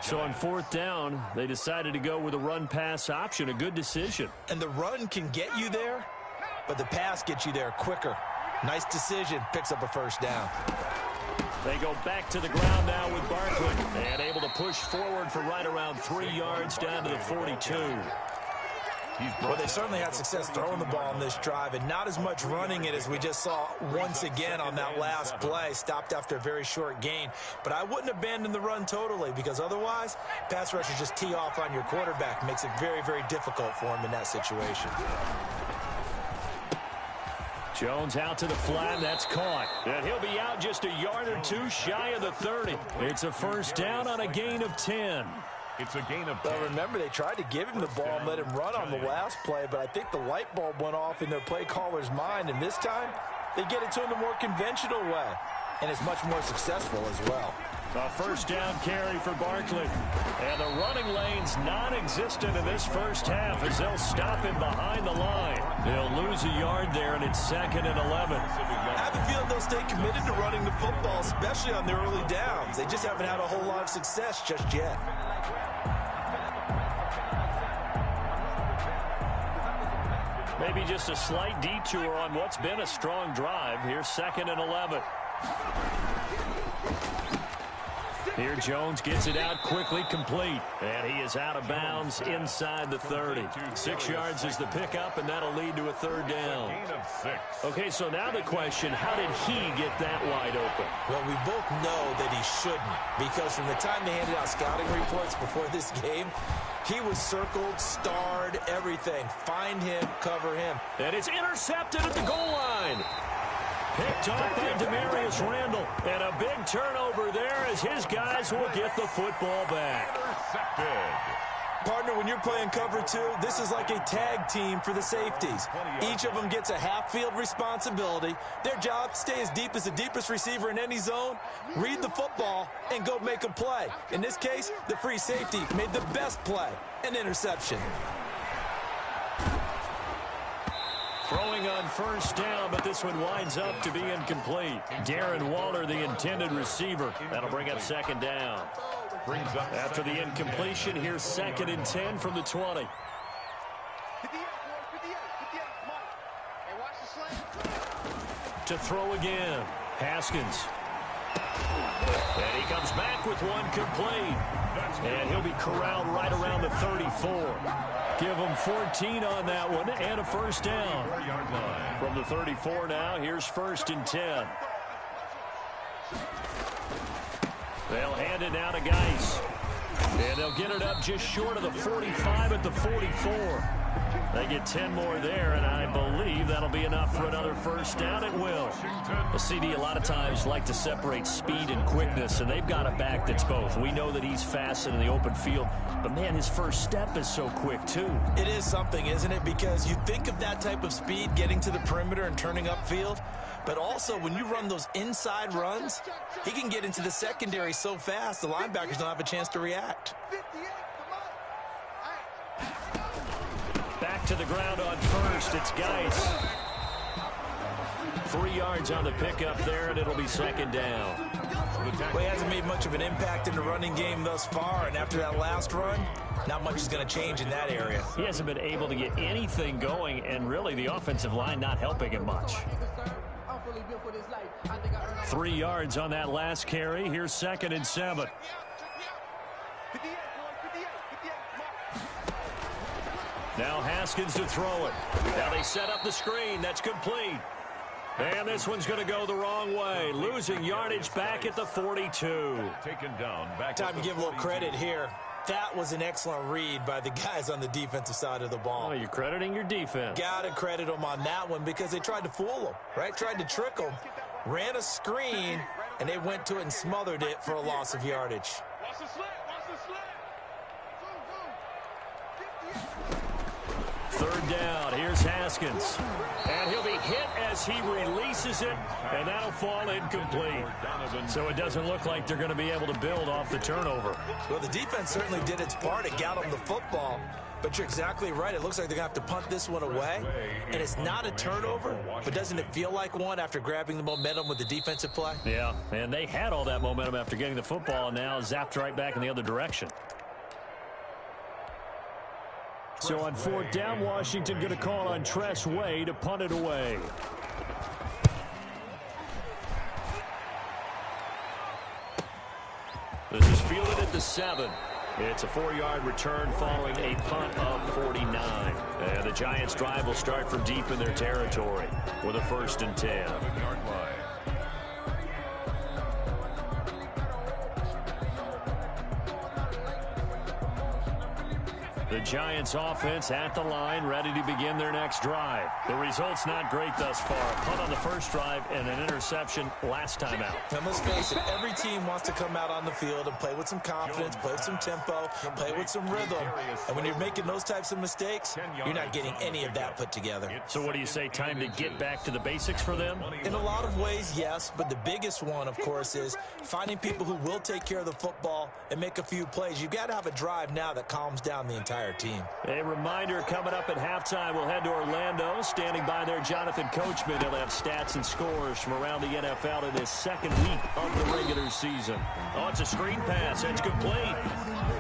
So on 4th down, they decided to go with a run-pass option. A good decision. And the run can get you there, but the pass gets you there quicker. Nice decision. Picks up a first down. They go back to the ground now with Barkley. And able to push forward for right around 3 yards down to the 42. Well, they certainly had success throwing the ball on this drive, and not as much running it as we just saw once again on that last play. Stopped after a very short gain. But I wouldn't abandon the run totally, because otherwise, pass rushers just tee off on your quarterback. Makes it very, very difficult for him in that situation. Jones out to the flat. That's caught. And he'll be out just a yard or 2 shy of the 30. It's a first down on a gain of 10. It's a gain of 10. Well, remember, they tried to give him the ball and let him run on the last play, but I think the light bulb went off in their play caller's mind, and this time they get it to him the more conventional way, and it's much more successful as well. A first down carry for Barkley. And the running lane's non-existent in this first half as they'll stop him behind the line. They'll lose a yard there, and it's 2nd and 11. I have a feeling they'll stay committed to running the football, especially on their early downs. They just haven't had a whole lot of success just yet. Maybe just a slight detour on what's been a strong drive. Here's 2nd and 11. Here Jones gets it out quickly, complete. And he is out of bounds inside the 30. 6 yards is the pickup, and that'll lead to a 3rd down. Okay, so now the question, how did he get that wide open? Well, we both know that he shouldn't, because from the time they handed out scouting reports before this game, he was circled, starred, everything. Find him, cover him. And it's intercepted at the goal line. Picked off by Demarius Randall. And a big turnover there as his guys will get the football back. Partner, when you're playing cover 2, this is like a tag team for the safeties. Each of them gets a half-field responsibility. Their job, stay as deep as the deepest receiver in any zone, read the football, and go make a play. In this case, the free safety made the best play, an interception. Throwing on first down, but this one winds up to be incomplete. Darren Waller, the intended receiver. That'll bring up 2nd down. After the incompletion, here's 2nd and 10 from the 20. To throw again, Haskins. And he comes back with one complete. And he'll be corralled right around the 34. Give him 14 on that one and a first down. From the 34 now, here's 1st and 10. They'll hand it now to Geis. And they'll get it up just short of the 45 at the 44. They get 10 more there, and I believe that'll be enough for another first down. It will. The CD a lot of times like to separate speed and quickness, and they've got a back that's both. We know that he's fast in the open field, but, man, his first step is so quick, too. It is something, isn't it? Because you think of that type of speed getting to the perimeter and turning upfield, but also when you run those inside runs, he can get into the secondary so fast the linebackers don't have a chance to react. Back to the ground on first. It's Geis. 3 yards on the pickup there, and it'll be 2nd down. the tackle. Well, he hasn't made much of an impact in the running game thus far, and after that last run, not much is going to change in that area. He hasn't been able to get anything going, and really the offensive line not helping him much. 3 yards on that last carry. Here's 2nd and 7. Now Haskins to throw it. Now they set up the screen. That's complete. And this one's going to go the wrong way. Losing yardage back at the 42. Taken down. Back Time to give a little credit here. That was an excellent read by the guys on the defensive side of the ball. Oh, you're crediting your defense. Got to credit them on that one because they tried to fool them, right? Tried to trick them, ran a screen, and they went to it and smothered it for a loss of yardage. Third down. Here's Haskins. And he'll be hit as he releases it, and that'll fall incomplete. So it doesn't look like they're going to be able to build off the turnover. Well, the defense certainly did its part to get them the football. But you're exactly right. It looks like they're going to have to punt this one away. And it's not a turnover, but doesn't it feel like one after grabbing the momentum with the defensive play? Yeah, and they had all that momentum after getting the football, and now zapped right back in the other direction. So on 4th down, Washington going to call on Tress Way to punt it away. This is fielded at the 7. It's a 4-yard return following a punt of 49. And the Giants' drive will start from deep in their territory with a 1st and 10. Yard line. The Giants offense at the line, ready to begin their next drive. The result's not great thus far. A punt on the first drive and an interception last time out. And let's face it, every team wants to come out on the field and play with some confidence, play with some tempo, play with some rhythm. And when you're making those types of mistakes, you're not getting any of that put together. So what do you say, time to get back to the basics for them? In a lot of ways, yes, but the biggest one, of course, is finding people who will take care of the football and make a few plays. You've got to have a drive now that calms down the entire team. A reminder, coming up at halftime, we'll head to Orlando. Standing by there, Jonathan Coachman. He'll have stats and scores from around the NFL in his 2nd week of the regular season. Oh, it's a screen pass. It's complete.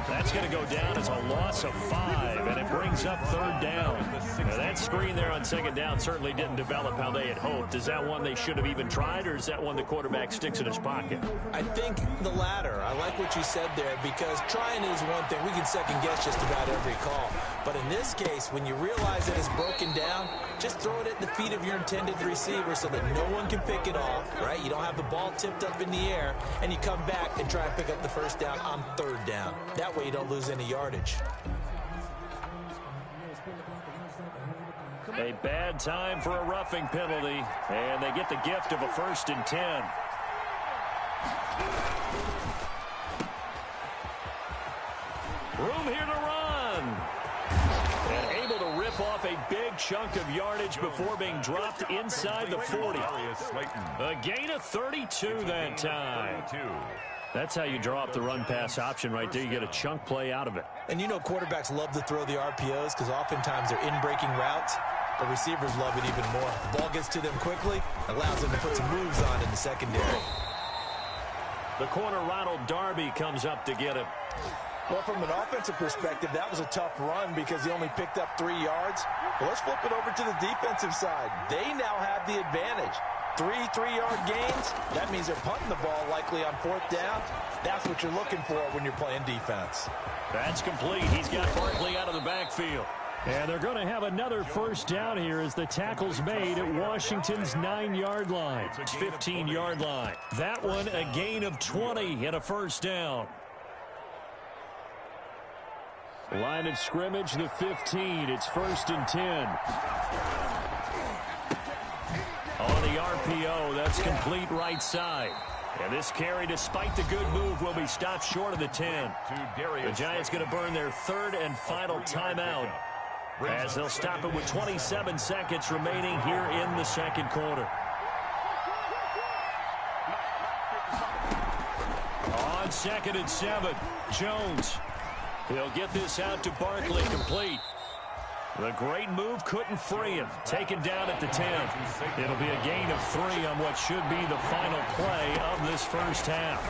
That's going to go down as a loss of 5, and it brings up 3rd down. Now, that screen there on 2nd down certainly didn't develop how they had hoped. Is that one they should have even tried, or is that one the quarterback sticks in his pocket? I think the latter. I like what you said there because trying is one thing. We can second-guess just about every call. But in this case, when you realize that it's broken down, just throw it at the feet of your intended receiver so that no one can pick it off, right? You don't have the ball tipped up in the air, and you come back and try and pick up the 1st down on 3rd down. That way you don't lose any yardage. A bad time for a roughing penalty, and they get the gift of a 1st and 10. Room here to run. And able to rip off a big chunk of yardage before being dropped inside the 40. A gain of 32 that time. That's how you draw up the run-pass option right there. You get a chunk play out of it. And you know quarterbacks love to throw the RPOs because oftentimes they're in-breaking routes. But receivers love it even more. The ball gets to them quickly, allows them to put some moves on in the secondary. The corner, Ronald Darby, comes up to get him. Well, from an offensive perspective, that was a tough run because he only picked up 3 yards. Well, let's flip it over to the defensive side. They now have the advantage. 3 3-yard gains. That means they're punting the ball likely on 4th down. That's what you're looking for when you're playing defense. That's complete. He's got Barkley out of the backfield. And they're going to have another 1st down here as the tackle's made at Washington's 9-yard line. 15-yard line. That one a gain of 20 and a 1st down. Line of scrimmage, the 15. It's 1st and 10. On the RPO, that's complete right side. And this carry, despite the good move, will be stopped short of the 10. The Giants going to burn their 3rd and final timeout as they'll stop it with 27 seconds remaining here in the 2nd quarter. On 2nd and 7, Jones. He'll get this out to Barkley, complete. The great move couldn't free him. Taken down at the 10. It'll be a gain of 3 on what should be the final play of this first half.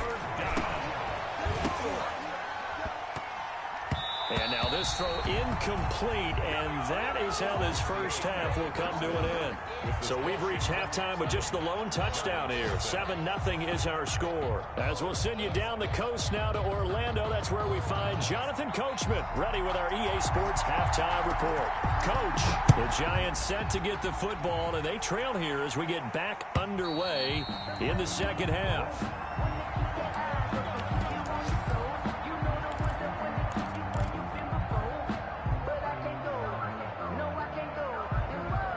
And now this throw incomplete, and that is how this first half will come to an end. So we've reached halftime with just the lone touchdown here. 7-0 is our score. As we'll send you down the coast now to Orlando, that's where we find Jonathan Coachman, ready with our EA Sports halftime report. Coach, the Giants set to get the football, and they trail here as we get back underway in the second half.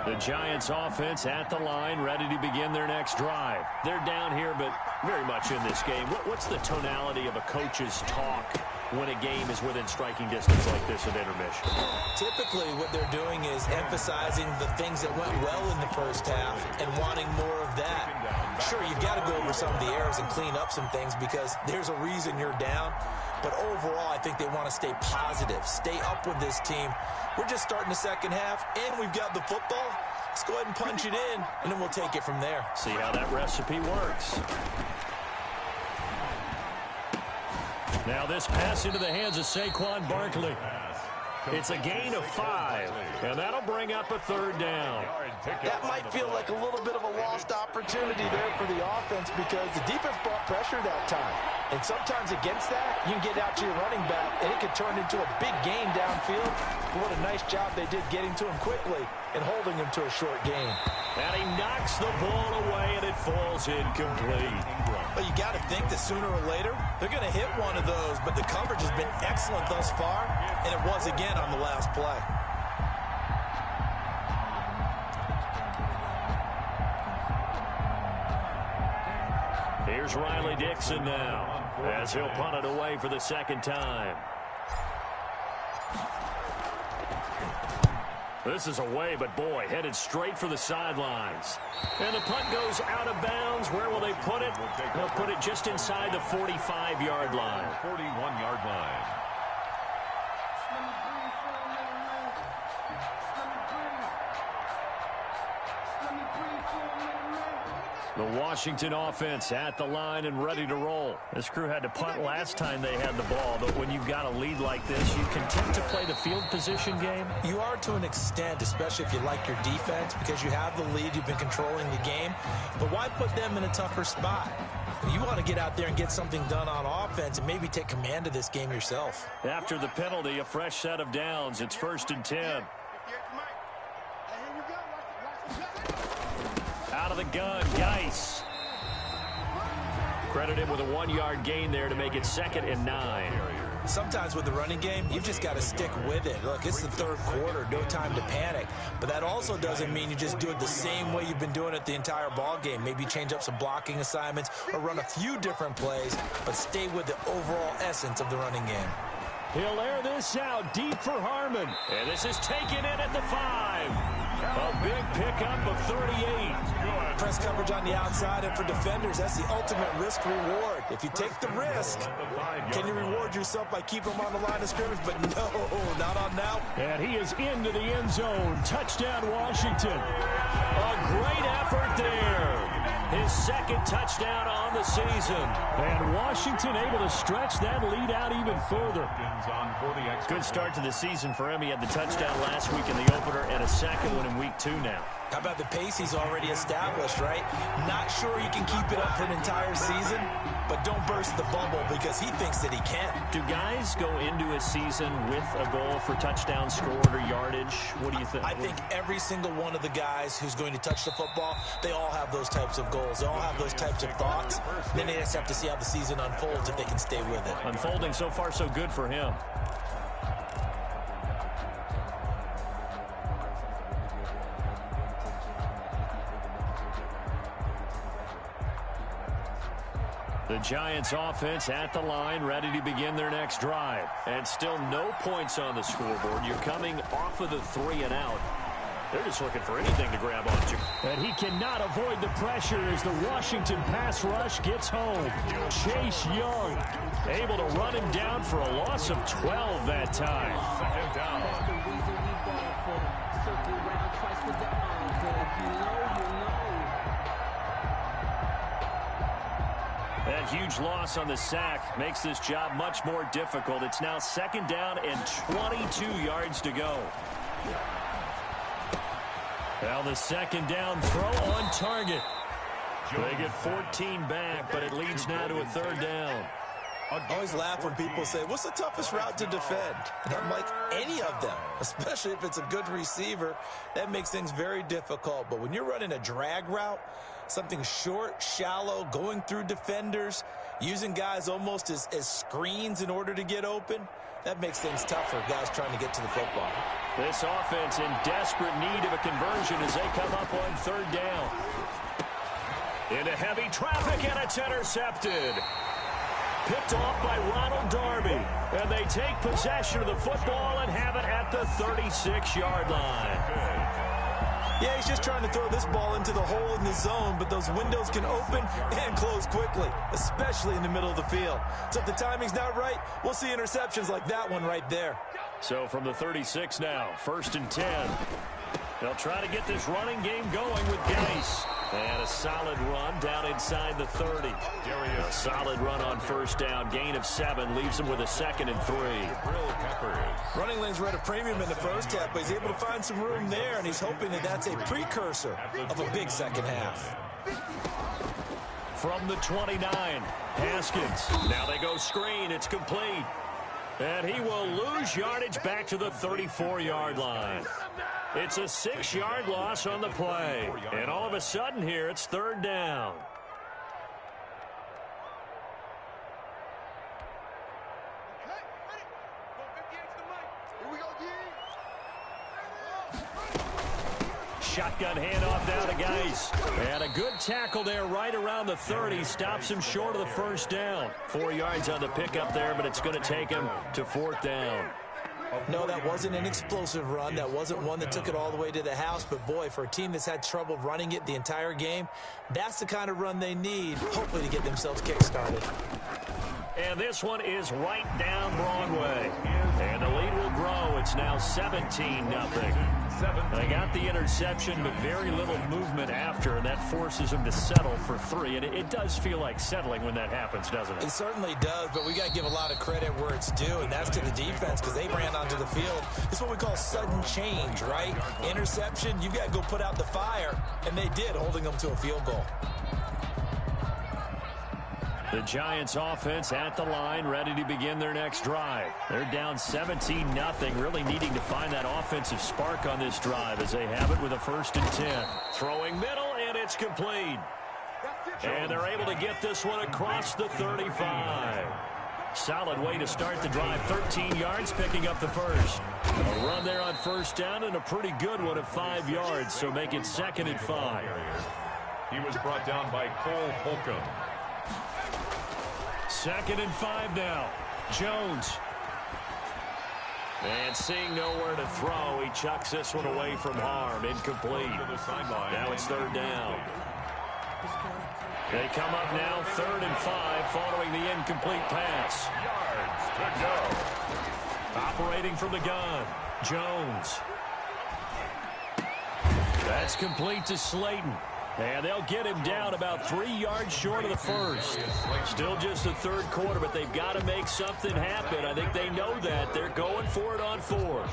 The Giants offense at the line, ready to begin their next drive. They're down here, but very much in this game. What's the tonality of a coach's talk when a game is within striking distance like this at intermission? Typically, what they're doing is emphasizing the things that went well in the first half and wanting more of that. Sure, you've got to go over some of the errors and clean up some things because there's a reason you're down. But overall, I think they want to stay positive, stay up with this team. We're just starting the second half, and we've got the football. Let's go ahead and punch it in, and then we'll take it from there. See how that recipe works. Now this pass into the hands of Saquon Barkley. It's a gain of 5, and that'll bring up a third down. That might feel like a little bit of a lost opportunity there for the offense because the defense brought pressure that time. And sometimes against that, you can get out to your running back, and it could turn into a big gain downfield. But what a nice job they did getting to him quickly and holding him to a short gain. And he knocks the ball away, and it falls incomplete. But you got to think that sooner or later, they're going to hit one of those. But the coverage has been excellent thus far, and it was again on the last play. Here's Riley Dixon now, as he'll punt it away for the second time. This is away, but boy, headed straight for the sidelines. And the punt goes out of bounds. Where will they put it? They'll put it just inside the 45-yard line. 41-yard line. The Washington offense at the line and ready to roll. This crew had to punt last time they had the ball, but when you've got a lead like this, you content to play the field position game? You are to an extent, especially if you like your defense, because you have the lead, you've been controlling the game. But why put them in a tougher spot? You want to get out there and get something done on offense and maybe take command of this game yourself. After the penalty, a fresh set of downs. It's 1st and 10. Out of the gun, Geis. Credited with a 1-yard gain there to make it 2nd and 9. Sometimes with the running game, you've just got to stick with it. Look, it's the third quarter, no time to panic. But that also doesn't mean you just do it the same way you've been doing it the entire ball game. Maybe change up some blocking assignments or run a few different plays, but stay with the overall essence of the running game. He'll air this out deep for Harmon. And this is taken in at the 5. A big pickup of 38. Press coverage on the outside, and for defenders, that's the ultimate risk-reward. If you take the risk, can you reward yourself by keeping them on the line of scrimmage? But no, not on that. And he is into the end zone. Touchdown, Washington. A great effort there. His 2nd touchdown on the season. And Washington able to stretch that lead out even further. Good start to the season for him. He had the touchdown last week in the opener and a 2nd one in week 2 now. How about the pace he's already established, right? Not sure you can keep it up for an entire season, but don't burst the bubble because he thinks that he can. Do guys go into a season with a goal for touchdown scored or yardage? What do you think? I think every single one of the guys who's going to touch the football, they all have those types of goals. They all have those types of thoughts. Then they just have to see how the season unfolds if they can stay with it. Unfolding so far so good for him. The Giants offense at the line, ready to begin their next drive. And still no points on the scoreboard. You're coming off of the 3 and out. They're just looking for anything to grab onto. And he cannot avoid the pressure as the Washington pass rush gets home. Chase Young able to run him down for a loss of 12 that time. Second down. That huge loss on the sack makes this job much more difficult. It's now second down and 22 yards to go. Now the second down throw on target. They get 14 back, but it leads now to a third down. I always laugh when people say, what's the toughest route to defend? And I'm like, any of them, especially if it's a good receiver. That makes things very difficult. But when you're running a drag route, something short, shallow, going through defenders, using guys almost as screens in order to get open, that makes things tough for guys trying to get to the football. This offense in desperate need of a conversion as they come up on third down. Into heavy traffic, and it's intercepted. Picked off by Ronald Darby. And they take possession of the football and have it at the 36-yard line. Yeah, he's just trying to throw this ball into the hole in the zone, but those windows can open and close quickly, especially in the middle of the field. So if the timing's not right, we'll see interceptions like that one right there. So from the 36 now, 1st and 10. They'll try to get this running game going with Geis. And a solid run down inside the 30. A solid run on first down. Gain of 7 leaves him with a 2nd and 3. Running lanes were at a premium in the first half, but he's able to find some room there, and he's hoping that that's a precursor of a big second half. From the 29, Haskins. Now they go screen. It's complete. And he will lose yardage back to the 34-yard line. It's a 6-yard loss on the play. And all of a sudden here, it's third down. Shotgun handoff down to Geis. And a good tackle there right around the 30. Stops him short of the first down. 4 yards on the pickup there, but it's going to take him to fourth down. No, that wasn't an explosive run. That wasn't one that took it all the way to the house. But, boy, for a team that's had trouble running it the entire game, that's the kind of run they need, hopefully, to get themselves kick-started. And this one is right down Broadway. And the lead will grow. It's now 17-0. They got the interception, but very little movement after, and that forces them to settle for 3. And it does feel like settling when that happens, doesn't it? It certainly does, but we got to give a lot of credit where it's due, and that's to the defense because they ran onto the field. It's what we call sudden change, right? Interception, you've got to go put out the fire, and they did, holding them to a field goal. The Giants offense at the line, ready to begin their next drive. They're down 17-0, really needing to find that offensive spark on this drive as they have it with a 1st and 10. Throwing middle, and it's complete. And they're able to get this one across the 35. Solid way to start the drive. 13 yards, picking up the first. A run there on first down, and a pretty good one of 5 yards, so make it 2nd and 5. He was brought down by Cole Holcomb. 2nd and 5 now. Jones. And seeing nowhere to throw, he chucks this one away from harm. Incomplete. Now it's third down. They come up now 3rd and 5 following the incomplete pass. Yards to go. Operating from the gun. Jones. That's complete to Slayton. And they'll get him down about 3 yards short of the first. Still just the third quarter, but they've got to make something happen. I think they know that. They're going for it on 4th.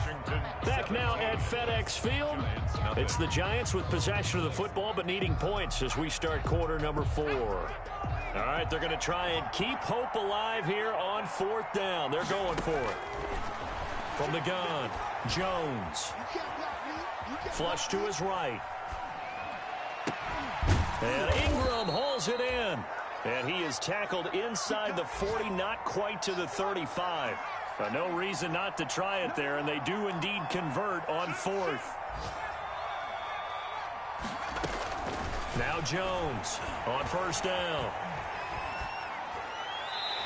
Back now at FedEx Field. It's the Giants with possession of the football, but needing points as we start quarter number 4. All right, they're going to try and keep hope alive here on 4th down. They're going for it. From the gun, Jones. Flush to his right. And Ingram hauls it in. And he is tackled inside the 40, not quite to the 35. But no reason not to try it there, and they do indeed convert on 4th. Now Jones on first down.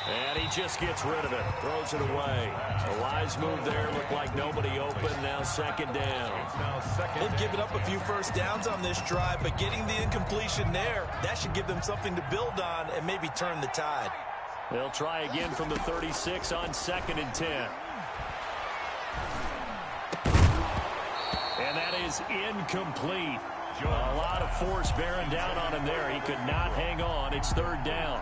And he just gets rid of it, throws it away. Eliza chains move there. Looked like nobody open. Now second down. They've given up a few first downs on this drive, but getting the incompletion there, that should give them something to build on and maybe turn the tide. They'll try again from the 36 on 2nd and 10. And that is incomplete. A lot of force bearing down on him there. He could not hang on. It's 3rd down.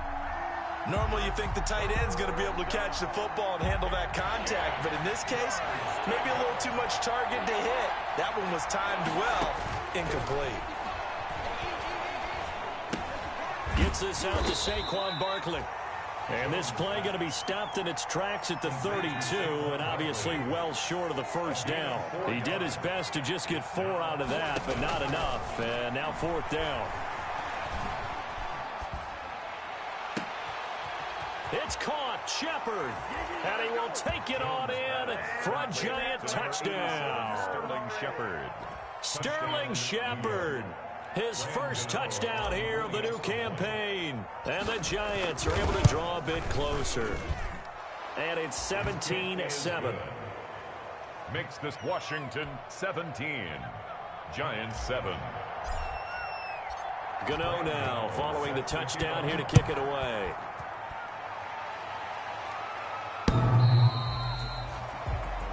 Normally you think the tight end's going to be able to catch the football and handle that contact, but in this case, maybe a little too much target to hit. That one was timed well. Incomplete. Gets this out to Saquon Barkley. And this play going to be stopped in its tracks at the 32, and obviously well short of the first down. He did his best to just get 4 out of that, but not enough. And now 4th down. It's caught. Shepard. And he will take it on in for a giant touchdown. Sterling Shepard. His first touchdown here of the new campaign. And the Giants are able to draw a bit closer. And it's 17-7. Makes this Washington 17. Giants 7. Gano now following the touchdown here to kick it away.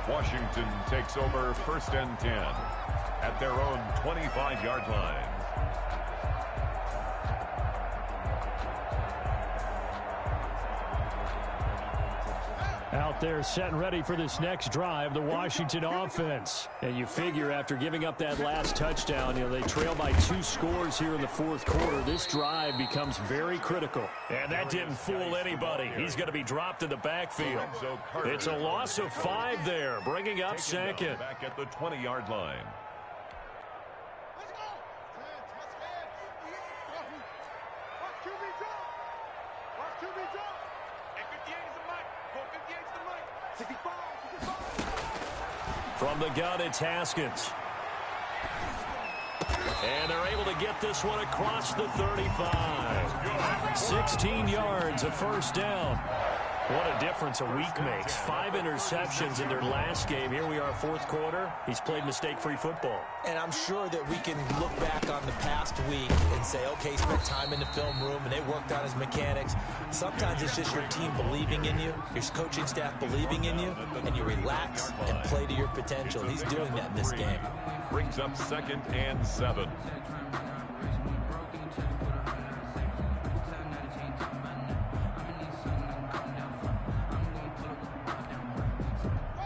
Washington takes over 1st and 10 at their own 25-yard line. Out there set and ready for this next drive, the Washington offense. And you figure after giving up that last touchdown, they trail by 2 scores here in the 4th quarter. This drive becomes very critical. And that didn't fool anybody. He's going to be dropped in the backfield. It's a loss of 5 there, bringing up 2nd. Back at the 20-yard line. From the gun, it's Haskins. And they're able to get this one across the 35. 16 yards, a first down. What a difference a week makes. 5 interceptions in their last game. Here we are, 4th quarter. He's played mistake-free football. And I'm sure that we can look back on the past week and say, okay, he spent time in the film room and they worked on his mechanics. Sometimes it's just your team believing in you, your coaching staff believing in you, and you relax and play to your potential. He's doing that in this game. Brings up 2nd and 7.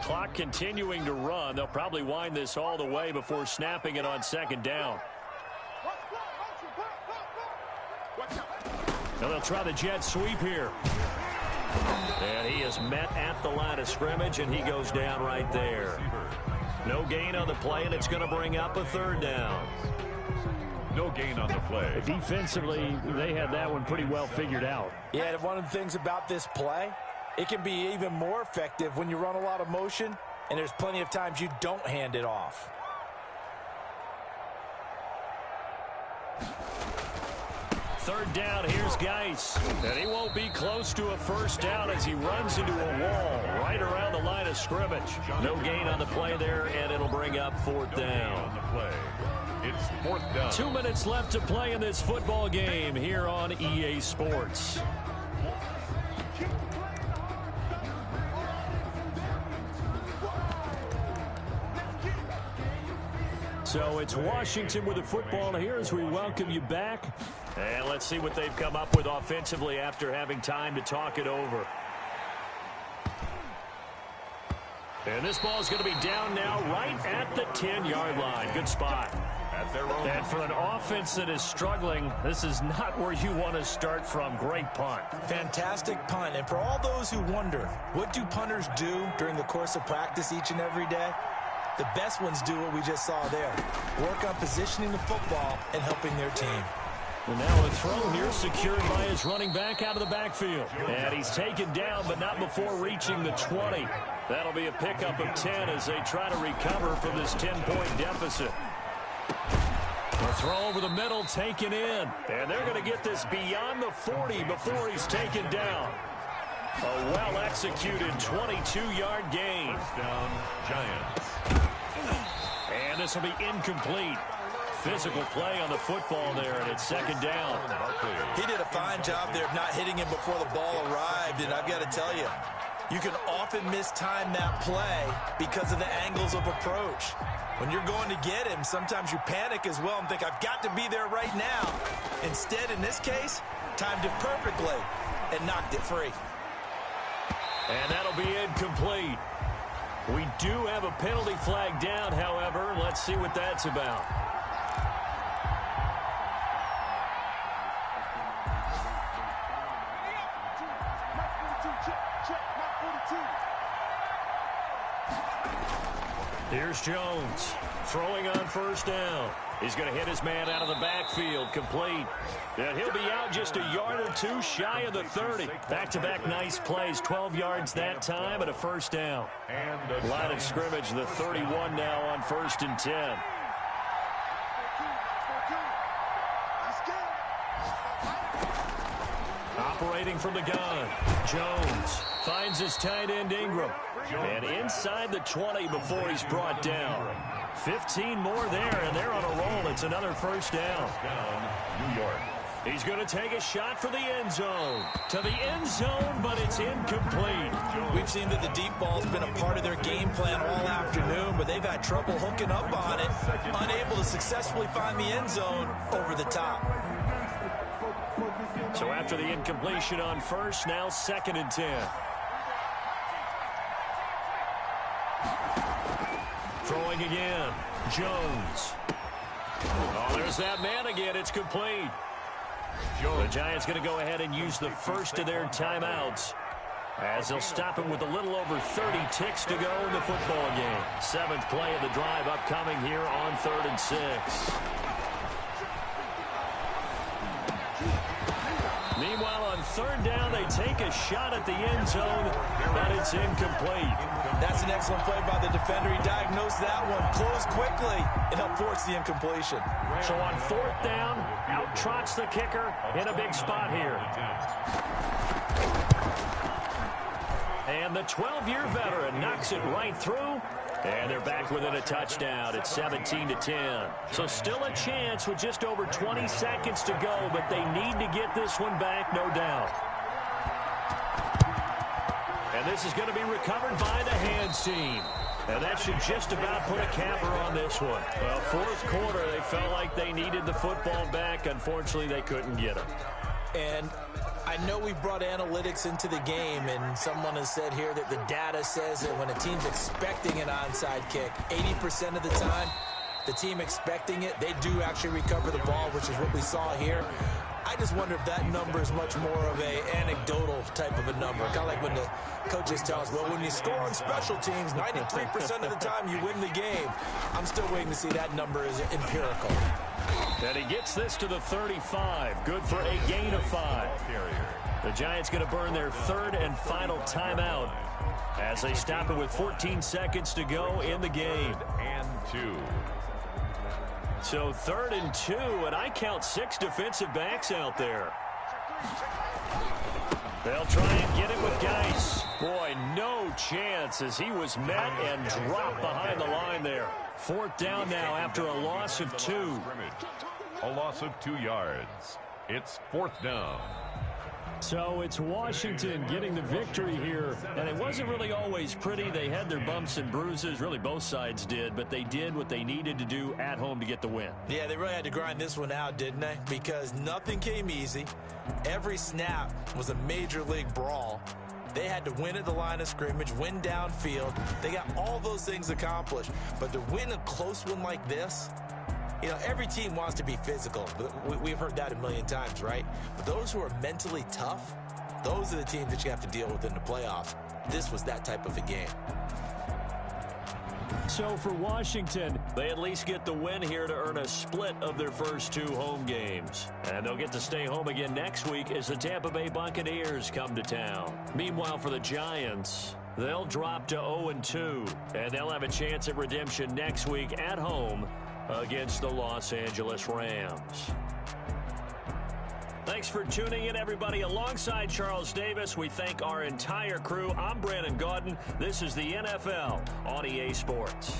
Clock continuing to run. They'll probably wind this all the way before snapping it on 2nd down. Now they'll try the jet sweep here. And he is met at the line of scrimmage, and he goes down right there. No gain on the play, and it's going to bring up a 3rd down. No gain on the play. Defensively, they had that one pretty well figured out. Yeah, and one of the things about this play, it can be even more effective when you run a lot of motion, and there's plenty of times you don't hand it off. Third down, here's Geis. And he won't be close to a first down as he runs into a wall right around the line of scrimmage. No gain on the play there, and it'll bring up 4th down. It's 4th down. 2 minutes left to play in this football game here on EA Sports. So it's Washington with the football here as we welcome you back. And let's see what they've come up with offensively after having time to talk it over. And this ball is going to be down now right at the 10-yard line. Good spot. And for an offense that is struggling, this is not where you want to start from. Great punt. Fantastic punt. And for all those who wonder, what do punters do during the course of practice each and every day? The best ones do what we just saw there. Work on positioning the football and helping their team. And now a throw here secured by his running back out of the backfield. And he's taken down, but not before reaching the 20. That'll be a pickup of 10 as they try to recover from this 10-point deficit. A throw over the middle, taken in. And they're going to get this beyond the 40 before he's taken down. A well-executed 22-yard gain. Giants. And this will be incomplete. Physical play on the football there, and it's second down. He did a fine job there of not hitting him before the ball arrived, and I've got to tell you, you can often mistime that play because of the angles of approach. When you're going to get him, sometimes you panic as well and think, I've got to be there right now. Instead, in this case, timed it perfectly and knocked it free. And that'll be incomplete. We do have a penalty flag down, however. Let's see what that's about. Here's Jones throwing on first down. He's going to hit his man out of the backfield, complete. And he'll be out just a yard or two shy of the 30. Back-to-back nice plays, 12 yards that time and a first down. Line of scrimmage, the 31 now on 1st and 10. Operating from the gun, Jones finds his tight end Ingram. And inside the 20 before he's brought down. 15 more there, and they're on a roll. It's another first down. New York. He's going to take a shot for the end zone. To the end zone, but it's incomplete. We've seen that the deep ball's been a part of their game plan all afternoon, but they've had trouble hooking up on it, unable to successfully find the end zone over the top. So after the incompletion on first, now 2nd and 10. Throwing again, Jones. Oh, there's that man again. It's complete. The Giants going to go ahead and use the first of their timeouts as they'll stop him with a little over 30 ticks to go in the football game. 7th play of the drive upcoming here on 3rd and 6. Meanwhile, on 3rd down, they take a shot at the end zone, but it's incomplete. That's an excellent play by the defender. He diagnosed that one, closed quickly, and helped force the incompletion. So on 4th down, out trots the kicker in a big spot here. And the 12-year veteran knocks it right through. And they're back within a touchdown. It's 17-10. So still a chance with just over 20 seconds to go, but they need to get this one back, no doubt. And this is going to be recovered by the hands team. And that should just about put a capper on this one. Well, 4th quarter, they felt like they needed the football back. Unfortunately, they couldn't get it. And I know we brought analytics into the game, and someone has said here that the data says that when a team's expecting an onside kick, 80% of the time, the team expecting it, they do actually recover the ball, which is what we saw here. I just wonder if that number is much more of a anecdotal type of a number. Kind of like when the coaches tell us, well, when you score on special teams, 93% of the time you win the game. I'm still waiting to see that number is empirical. And he gets this to the 35. Good for a gain of 5. The Giants going to burn their 3rd and final timeout as they stop it with 14 seconds to go in the game. And 2. So 3rd and 2, and I count 6 defensive backs out there. They'll try and get it with Geis. Boy, no chance as he was met and dropped behind the line there. 4th down now after a loss of 2. A loss of 2 yards. It's 4th down. So it's Washington getting the victory here, and it wasn't really always pretty. They had their bumps and bruises, really both sides did, but they did what they needed to do at home to get the win. Yeah, they really had to grind this one out, didn't they? Because nothing came easy. Every snap was a major league brawl. They had to win at the line of scrimmage, win downfield. They got all those things accomplished, but to win a close one like this, you know, every team wants to be physical. We've heard that a million times, right? But those who are mentally tough, those are the teams that you have to deal with in the playoffs. This was that type of a game. So for Washington, they at least get the win here to earn a split of their first 2 home games. And they'll get to stay home again next week as the Tampa Bay Buccaneers come to town. Meanwhile, for the Giants, they'll drop to 0-2, and they'll have a chance at redemption next week at home against the Los Angeles Rams. Thanks. Thanks for tuning in, everybody. Alongside Charles Davis, we thank our entire crew. I'm Brandon Gaudin. This is the NFL on EA Sports.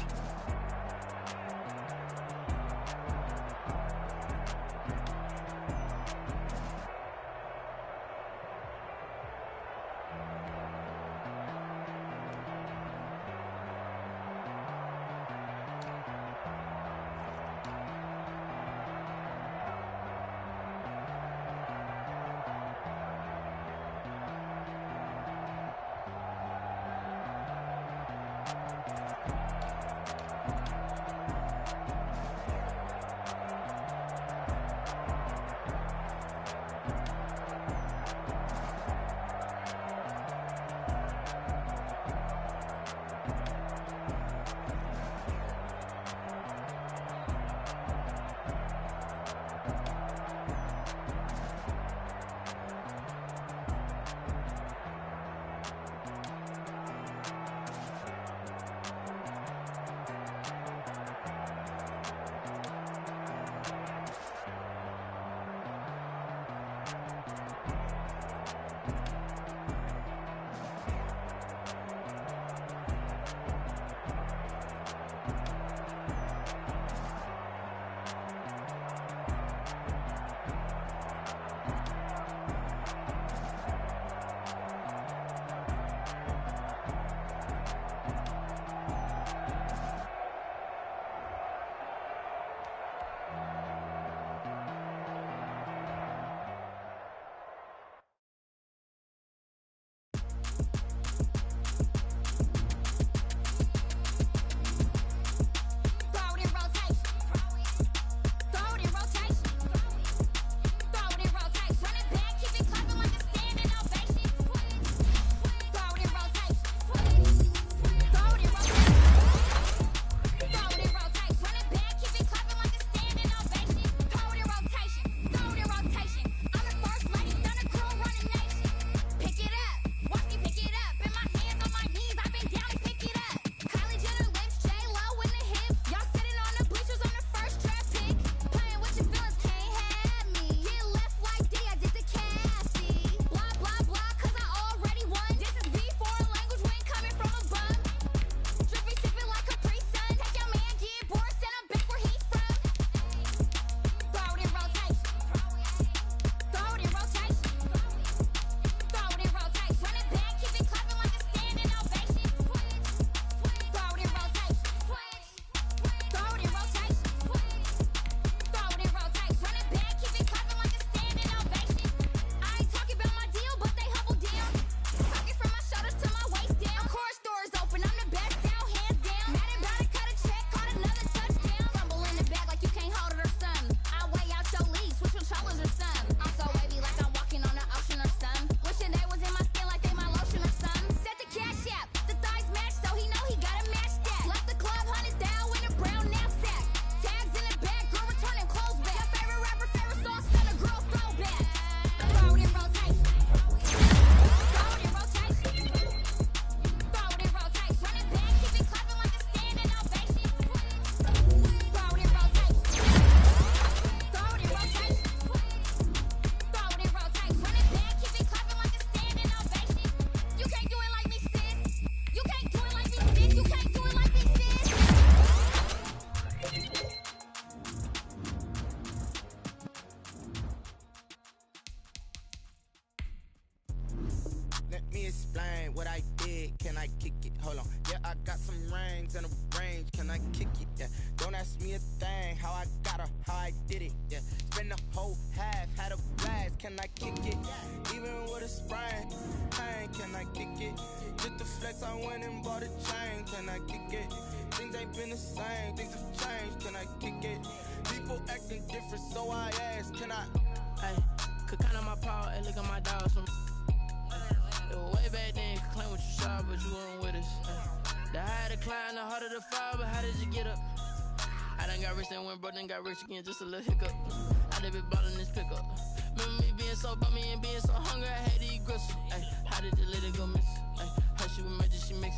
Got rich again, just a little hiccup. I done been ballin' this pickup. Remember me being so bummy and being so hungry, I had to eat gristle. Ay, how did the lady go miss? Ay, how she was magic, she mix.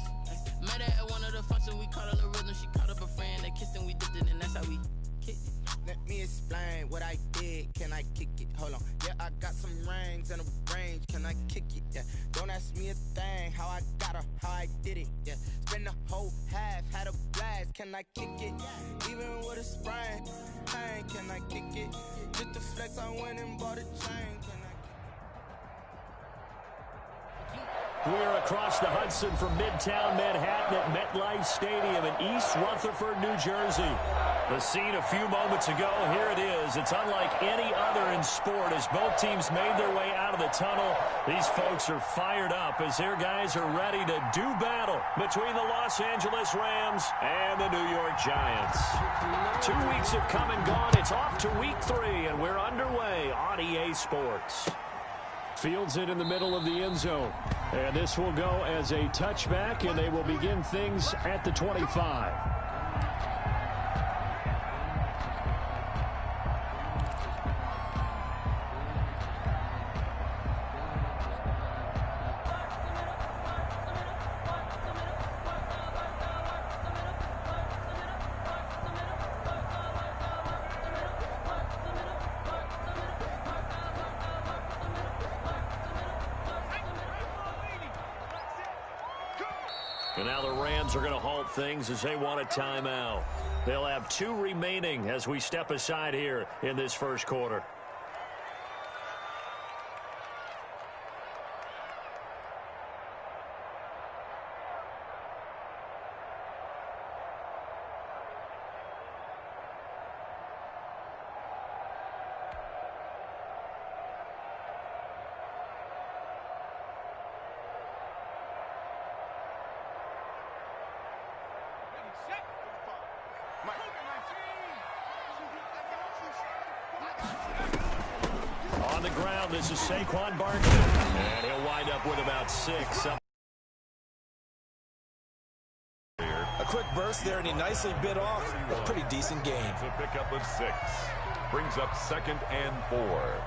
Met her at one of the functions, we caught her the rhythm. She caught up a friend, they kissed and we dipped it, and that's how we kicked it. Let me me explain what I did. Can I kick it? Hold on. Yeah, I got some rings and a range. Can I kick it? Yeah. Don't ask me a thing. How I got her, how I did it. Yeah. Spend the whole half, had a blast. Can I kick it? Even with a sprain. Hey, can I kick it? Just the flex, I went and bought a chain. Can I We're across the Hudson from Midtown Manhattan at MetLife Stadium in East Rutherford, New Jersey. The scene a few moments ago, here it is. It's unlike any other in sport as both teams made their way out of the tunnel. These folks are fired up as their guys are ready to do battle between the Los Angeles Rams and the New York Giants. 2 weeks have come and gone. It's off to week 3, and we're underway on EA Sports. Fields it in the middle of the end zone. And this will go as a touchback, and they will begin things at the 25. And now the Rams are going to halt things as they want a timeout. They'll have 2 remaining as we step aside here in this first quarter. On the ground, this is Saquon Barkley. And he'll wind up with about 6. A quick burst there, and he nicely bit off a pretty decent gain. It's a pickup of 6. Brings up 2nd and 4.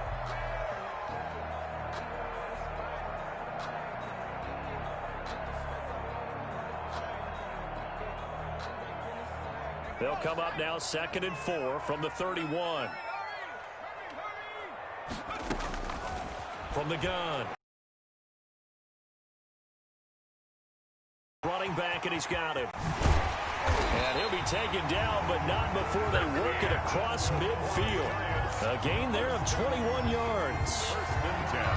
They'll come up now 2nd and 4 from the 31. From the gun. Running back, and he's got him. And he'll be taken down, but not before they work it across midfield. A gain there of 21 yards.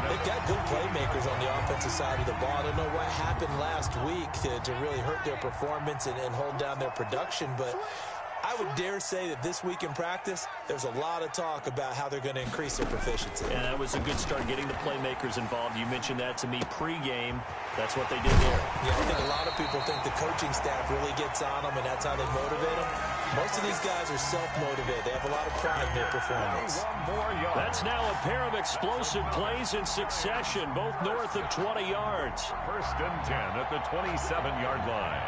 They've got good playmakers on the offensive side of the ball. I don't know what happened last week to really hurt their performance and hold down their production, but I would dare say that this week in practice, there's a lot of talk about how they're going to increase their proficiency. Yeah, that was a good start getting the playmakers involved. You mentioned that to me pregame. That's what they did there. Yeah, I think a lot of people think the coaching staff really gets on them, and that's how they motivate them. Most of these guys are self-motivated. They have a lot of pride in their performance. That's now a pair of explosive plays in succession, both north of 20 yards. 1st and 10 at the 27-yard line.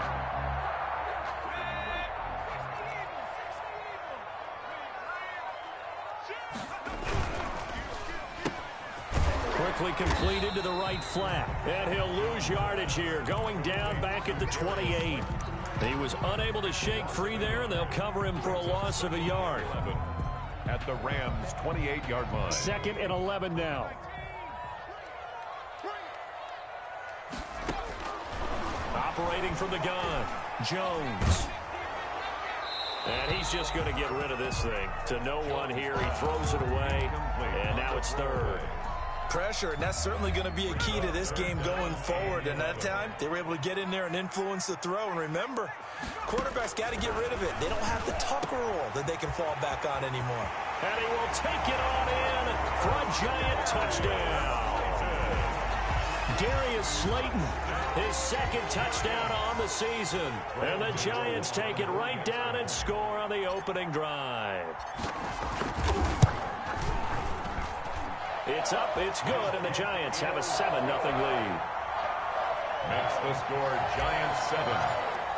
Quickly completed to the right flat. And he'll lose yardage here, going down back at the 28. He was unable to shake free there, and they'll cover him for a loss of a yard. At the Rams' 28-yard line. 2nd and 11 now. Operating from the gun, Jones. And he's just going to get rid of this thing. To no one here, he throws it away, and now it's 3rd. Pressure, and that's certainly going to be a key to this game going forward. And that time, they were able to get in there and influence the throw. And remember, quarterbacks got to get rid of it. They don't have the Tucker rule that they can fall back on anymore. And he will take it on in for a Giant touchdown. Darius Slayton, his 2nd touchdown on the season. And the Giants take it right down and score on the opening drive. It's up, it's good, and the Giants have a 7-0 lead. Makes the score Giants 7,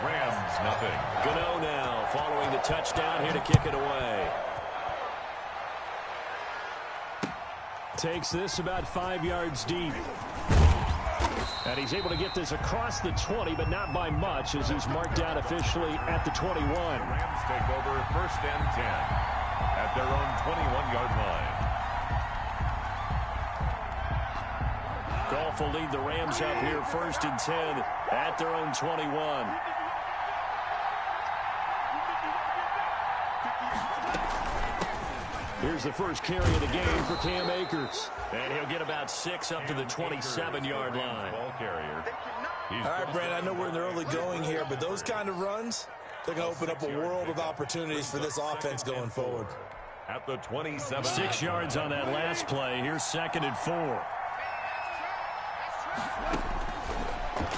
Rams 0. Gano now following the touchdown here to kick it away. Takes this about 5 yards deep. And he's able to get this across the 20, but not by much as he's marked down officially at the 21. Rams take over 1st and 10. at their own 21-yard line. Goff will lead the Rams up here 1st and 10 at their own 21. Here's the first carry of the game for Cam Akers. And he'll get about 6 up to the 27-yard line. Ball carrier. All right, Brandon, I know we're in the early going here, but those kind of runs, they're going to open up a world of opportunities for this offense going forward. At the 27. 6 yards on that last play. Here's 2nd and 4.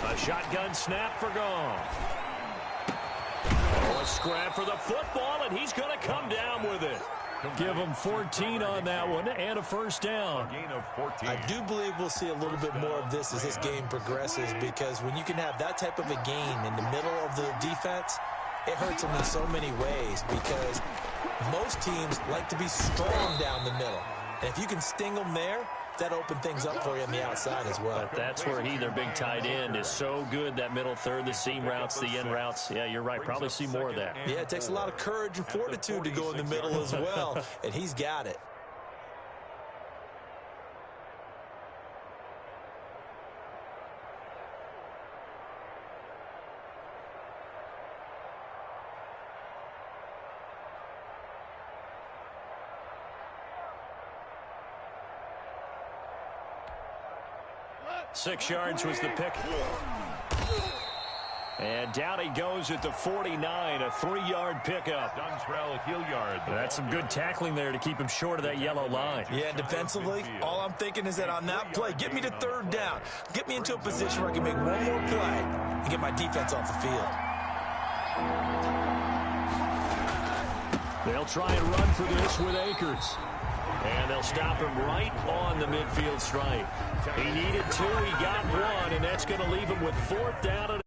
A shotgun snap for Goff. Oh, a scrap for the football, and he's going to come down with it. Give him 14 on that one and a first down. Gain of 14. I do believe we'll see a little bit more of this as this game progresses, because when you can have that type of a gain in the middle of the defense, it hurts them in so many ways, because most teams like to be strong down the middle. And if you can sting them there, that opens things up for you on the outside as well. But that's where their big tight end, is so good, that middle third, the seam routes, the in routes. Yeah, you're right. Probably see more of that. Yeah, it takes a lot of courage and fortitude to go in the middle as well, and he's got it. Six yards was the pick. And down he goes at the 49, a 3-yard pickup. Dontrell Hilliard. That's some good tackling there to keep him short of that yellow line. Yeah, defensively, all I'm thinking is that on that play, get me to 3rd down. Get me into a position where I can make one more play and get my defense off the field. They'll try and run for this with Akers. And they'll stop him right on the midfield stripe. He needed 2, he got 1, and that's going to leave him with 4th down.